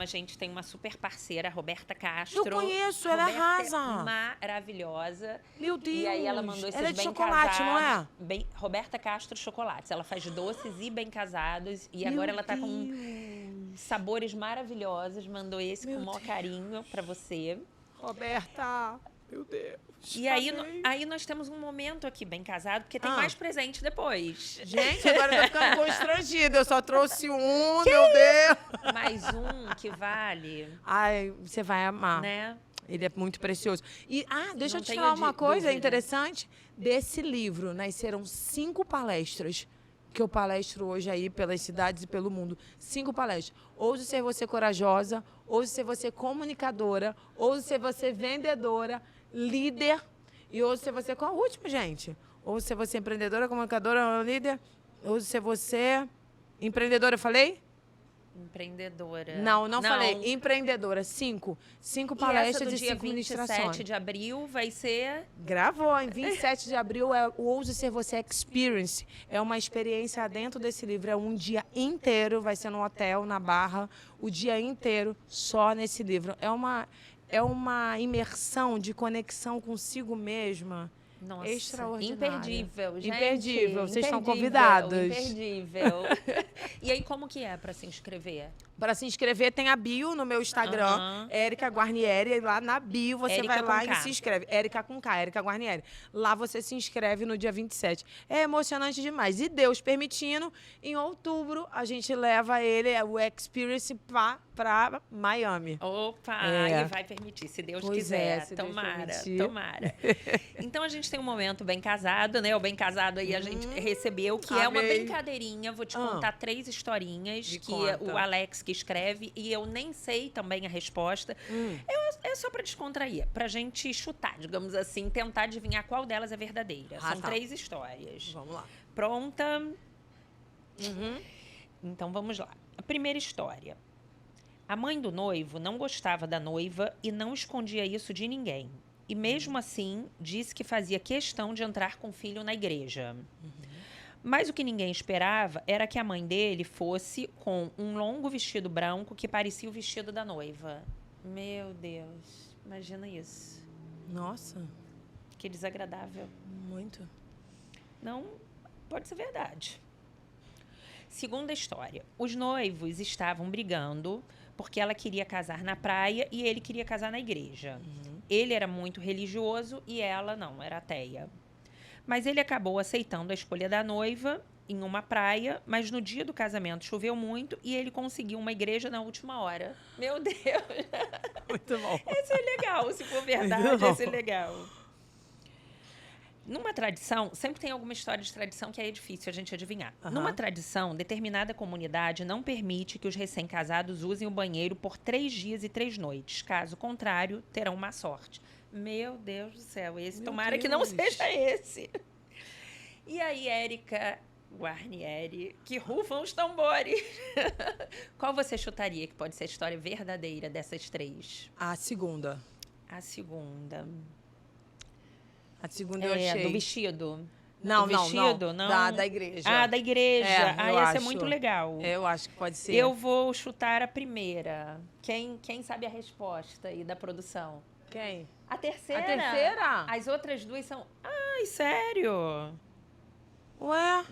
gente tem uma super parceira, Roberta Castro. Eu conheço, ela arrasa. Maravilhosa. Meu Deus. E aí ela mandou esses ela é de bem chocolate, casados, não é? Roberta Castro Chocolates. Ela faz doces e bem casados. E agora ela tá com sabores maravilhosos. Mandou esse com o maior carinho pra você. Roberta, meu Deus. E aí nós temos um momento aqui bem casado, porque tem mais presente depois. Gente, agora eu tô ficando constrangida. Eu só trouxe um, meu Deus. Mais um que vale. Ai, você vai amar. Né? Ele é muito precioso. E, deixa eu te falar uma coisa interessante. Desse livro, nasceram 5 palestras que eu palestro hoje aí pelas cidades e pelo mundo. 5 palestras. Ouse ser você corajosa, ouse ser você comunicadora, ouse ser você vendedora, líder, e ouse ser você... Qual a última, gente? Ouse ser você empreendedora, comunicadora, líder, ouse ser você... Empreendedora, eu falei? Empreendedora. Não falei. Empreendedora. 5 palestras e 5 ministrações. Dia 27 de abril vai ser... Gravou. Em 27 de abril é o Ouse Ser Você Experience. É uma experiência dentro desse livro. É um dia inteiro. Vai ser no hotel, na Barra. O dia inteiro só nesse livro. É uma imersão de conexão consigo mesma. Nossa, extraordinária. Imperdível, gente. Imperdível. Vocês estão convidados. Imperdível. E aí, como que é para se inscrever? Para se inscrever, tem a bio no meu Instagram, Érica Guarnieri. E lá na bio você vai lá e se inscreve. Érica com K, Érica Guarnieri. Lá você se inscreve no dia 27. É emocionante demais. E Deus permitindo, em outubro, a gente leva ele, o Experience, para Miami. Opa, ele vai permitir, se Deus quiser. Se tomara, Deus permitir. Tomara. Então, a gente tem um momento bem casado, né? O bem casado aí a gente recebeu, que é uma brincadeirinha. Vou te contar 3 historinhas o Alex que escreve, e eu nem sei também a resposta. É só para descontrair, pra gente chutar, digamos assim, tentar adivinhar qual delas é verdadeira. São 3 histórias. Vamos lá. Pronta? Então, vamos lá. A primeira história. A mãe do noivo não gostava da noiva e não escondia isso de ninguém. E mesmo assim, disse que fazia questão de entrar com o filho na igreja. Mas o que ninguém esperava era que a mãe dele fosse com um longo vestido branco que parecia o vestido da noiva. Meu Deus, imagina isso. Nossa. Que desagradável. Muito. Não pode ser verdade. Segunda história. Os noivos estavam brigando porque ela queria casar na praia e ele queria casar na igreja. Ele era muito religioso e ela não, era ateia. Mas ele acabou aceitando a escolha da noiva em uma praia, mas no dia do casamento choveu muito e ele conseguiu uma igreja na última hora. Meu Deus! Muito bom. Esse é legal, se for verdade, esse é legal. Numa tradição, sempre tem alguma história de tradição que é difícil a gente adivinhar. Numa tradição, determinada comunidade não permite que os recém-casados usem o banheiro por 3 dias e 3 noites. Caso contrário, terão má sorte. Meu Deus do céu, esse tomara que não seja esse. E aí, Érica Guarnieri, que rufam os tambores. Qual você chutaria que pode ser a história verdadeira dessas 3? A segunda. A segunda... A segunda eu achei. Do vestido. Não, do vestido, não. Da igreja. Ah, da igreja. Essa é acho. muito legal. Eu acho que pode ser. Eu vou chutar a primeira. Quem sabe a resposta aí da produção? Quem? A terceira. A terceira? As outras 2 são... Ai, sério? Ué?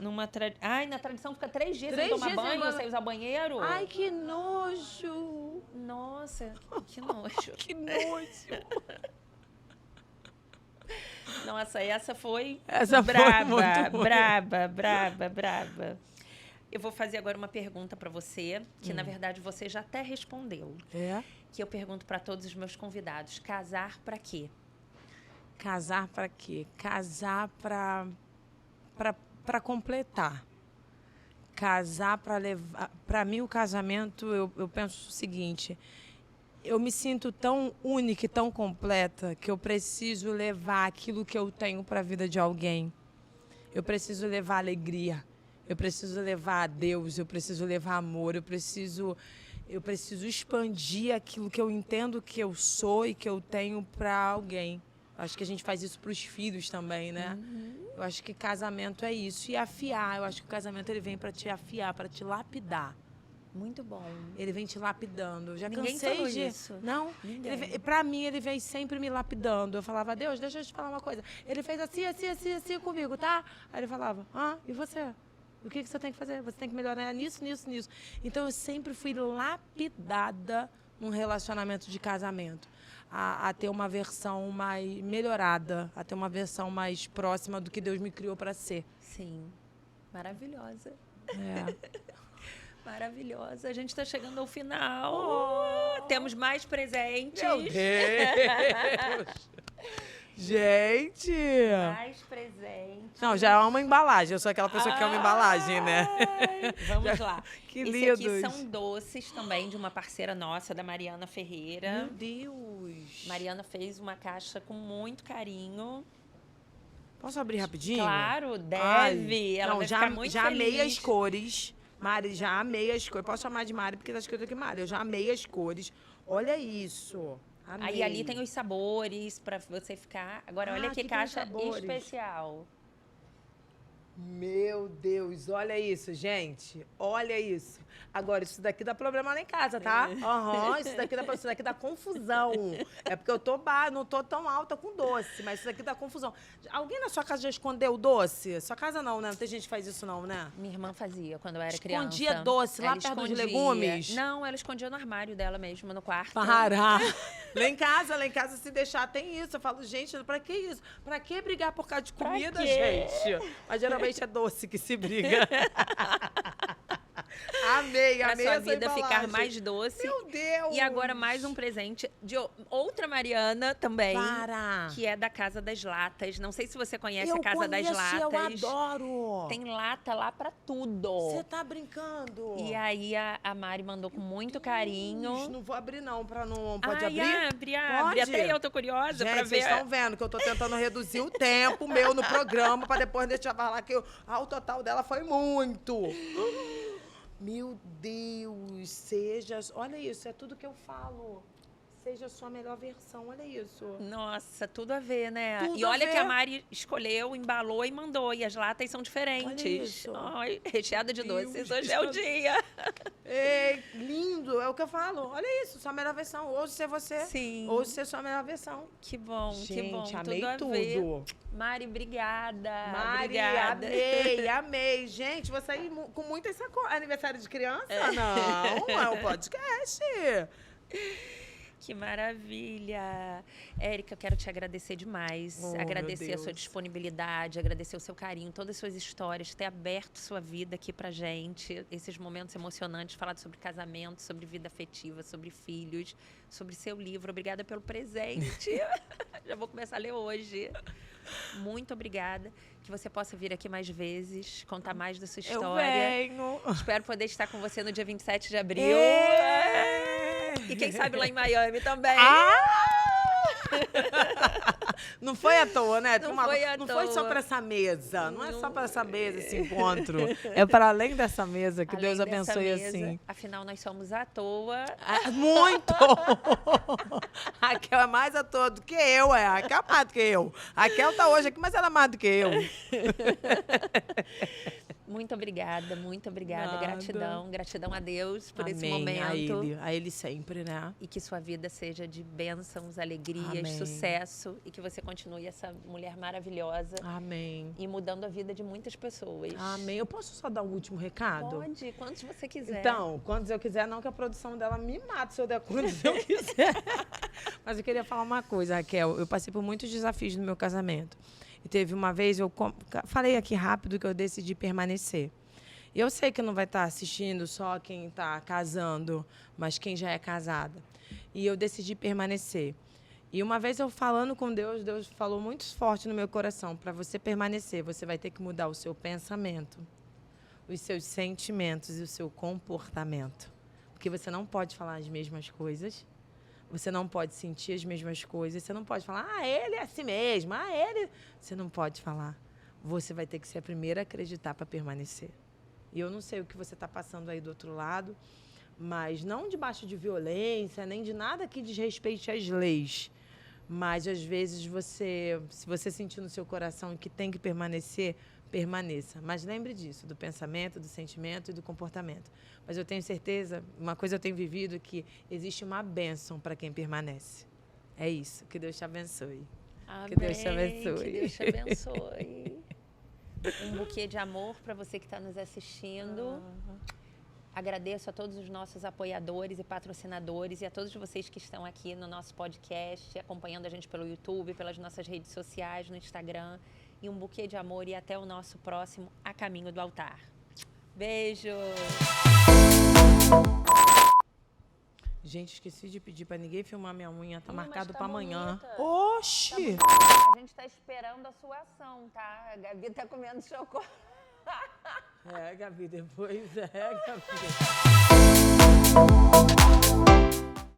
Na tradição fica 3 dias 3 sem tomar dias banho, sem usar banheiro. Ai, que nojo. Nossa, que nojo. Que nojo. Nossa, essa foi braba, braba. Eu vou fazer agora uma pergunta para você, que na verdade você já até respondeu. É? Que eu pergunto para todos os meus convidados. Casar para quê? Casar para quê? Casar para completar. Casar para levar... Para mim, o casamento, eu penso o seguinte... Eu me sinto tão única e tão completa que eu preciso levar aquilo que eu tenho para a vida de alguém. Eu preciso levar alegria, eu preciso levar Deus, eu preciso levar amor, eu preciso expandir aquilo que eu entendo que eu sou e que eu tenho para alguém. Acho que a gente faz isso para os filhos também, né? Eu acho que casamento é isso. E afiar, eu acho que o casamento ele vem para te afiar, para te lapidar. Muito bom. Ele vem te lapidando. Eu já Ninguém cansei falou de... isso. Não. Pra mim, ele vem sempre me lapidando. Eu falava, Deus, deixa eu te falar uma coisa. Ele fez assim comigo, tá? Aí ele falava, e você? O que você tem que fazer? Você tem que melhorar nisso. Então, eu sempre fui lapidada num relacionamento de casamento. A ter uma versão mais melhorada, a ter uma versão mais próxima do que Deus me criou para ser. Sim. Maravilhosa. É. Maravilhosa. A gente está chegando ao final. Temos mais presentes. Meu Deus! Gente! Mais presentes. Não, já é uma embalagem. Eu sou aquela pessoa que quer uma embalagem, né? Vamos lá. Que Esse lindos. aqui são doces também de uma parceira nossa, da Mariana Ferreira. Meu Deus! Mariana fez uma caixa com muito carinho. Posso abrir rapidinho? Claro, deve. Ai, ela vai ficar muito já feliz. amei as cores. Mari, já amei as cores. Posso chamar de Mari porque tá escrito aqui Mari. Eu já amei as cores. Olha isso. Amei. Aí ali tem os sabores para você ficar. Agora, olha que caixa especial. Meu Deus, olha isso, gente. Olha isso. Agora, isso daqui dá problema lá em casa, tá? Isso daqui dá confusão. É porque eu não tô tão alta com doce, mas isso daqui dá confusão. Alguém na sua casa já escondeu doce? Sua casa não, né? Não tem gente que faz isso não, né? Minha irmã fazia quando eu era criança. Escondia doce lá perto dos legumes? Não, ela escondia no armário dela mesmo, no quarto. Para! Lá em casa, se deixar, tem isso. Eu falo, gente, pra que isso? Pra que brigar por causa de comida, gente? Mas geralmente é doce que se briga. Amei pra sua essa vida embalagem. Ficar mais doce. Meu Deus! E agora mais um presente de outra Mariana também. Para! Que é da Casa das Latas. Não sei se você conhece Eu a Casa conheço, das Latas. Eu adoro! Tem lata lá pra tudo. Você tá brincando? E aí a Mari mandou com muito carinho. Não vou abrir não, pode abrir? Abre. Pode? Até eu tô curiosa gente, pra ver. Vocês estão vendo que eu tô tentando reduzir o tempo meu no programa pra depois deixar falar que o total dela foi muito. Meu Deus, olha isso, é tudo que eu falo. seja a sua melhor versão. Olha isso. Nossa, tudo a ver, né? Tudo e olha a ver. que a Mari escolheu, embalou e mandou. E as latas são diferentes. Olha isso. Ai, recheada de doces. Deus, Hoje é o dia. É lindo, é o que eu falo. Olha isso, sua melhor versão. Hoje ser você, Sim. hoje ser sua melhor versão. Que bom, Gente, que bom. amei tudo a tudo. ver. Mari, obrigada. Mari, obrigada. amei. Gente, vou sair com muitas sacolas. Aniversário de criança? Não, é um podcast. Que maravilha. Érica, eu quero te agradecer demais. Oh, agradecer meu a sua Deus. disponibilidade, agradecer o seu carinho, todas as suas histórias, ter aberto sua vida aqui pra gente. Esses momentos emocionantes, falado sobre casamento, sobre vida afetiva, sobre filhos, sobre seu livro. Obrigada pelo presente. Já vou começar a ler hoje. Muito obrigada. Que você possa vir aqui mais vezes, contar mais da sua história. Eu venho. Espero poder estar com você no dia 27 de abril. E quem sabe lá em Miami também. Não foi à toa, né? Não foi à não toa. foi só para essa mesa. Não é só para essa mesa esse encontro. É para além dessa mesa. Que Além Deus dessa abençoe mesa, assim. Afinal, nós somos à toa. Muito! A Raquel é mais à toa do que eu, A Raquel é mais do que eu. A Raquel tá hoje aqui, mas ela é mais do que eu. Muito obrigada, muito obrigada. Nada. Gratidão a Deus por esse Amém. momento. A ele sempre, né? E que sua vida seja de bênçãos, alegrias, Amém. sucesso. E que você continue essa mulher maravilhosa. Amém. E mudando a vida de muitas pessoas. Amém. Eu posso só dar um último recado? Pode, quantos você quiser. Então, quantos eu quiser, não que a produção dela me mate se eu der quantos eu quiser. Mas eu queria falar uma coisa, Raquel. Eu passei por muitos desafios no meu casamento. E teve uma vez, eu falei aqui rápido que eu decidi permanecer. E eu sei que não vai estar assistindo só quem está casando, mas quem já é casada. E eu decidi permanecer. E uma vez eu falando com Deus, Deus falou muito forte no meu coração, para você permanecer, você vai ter que mudar o seu pensamento, os seus sentimentos e o seu comportamento. Porque você não pode falar as mesmas coisas, você não pode sentir as mesmas coisas, você não pode falar, ele é assim mesmo, ele... Você não pode falar. Você vai ter que ser a primeira a acreditar para permanecer. E eu não sei o que você está passando aí do outro lado, mas não debaixo de violência, nem de nada que desrespeite as leis. Mas, às vezes, se você sentir no seu coração que tem que permanecer, permaneça. Mas lembre disso, do pensamento, do sentimento e do comportamento. Mas eu tenho certeza, uma coisa eu tenho vivido, que existe uma bênção para quem permanece. É isso. Que Deus te abençoe. Amém. Que Deus te abençoe. Que Deus te abençoe. Um buquê de amor para você que está nos assistindo. Agradeço a todos os nossos apoiadores e patrocinadores e a todos vocês que estão aqui no nosso podcast, acompanhando a gente pelo YouTube, pelas nossas redes sociais, no Instagram. E um buquê de amor e até o nosso próximo A Caminho do Altar. Beijo! Gente, esqueci de pedir para ninguém filmar minha unha. Tá Ih, mas marcado tá para amanhã. bonita. Oxi! A gente está esperando a sua ação, tá? A Gabi tá comendo chocolate. É, Gabi, depois Gabi.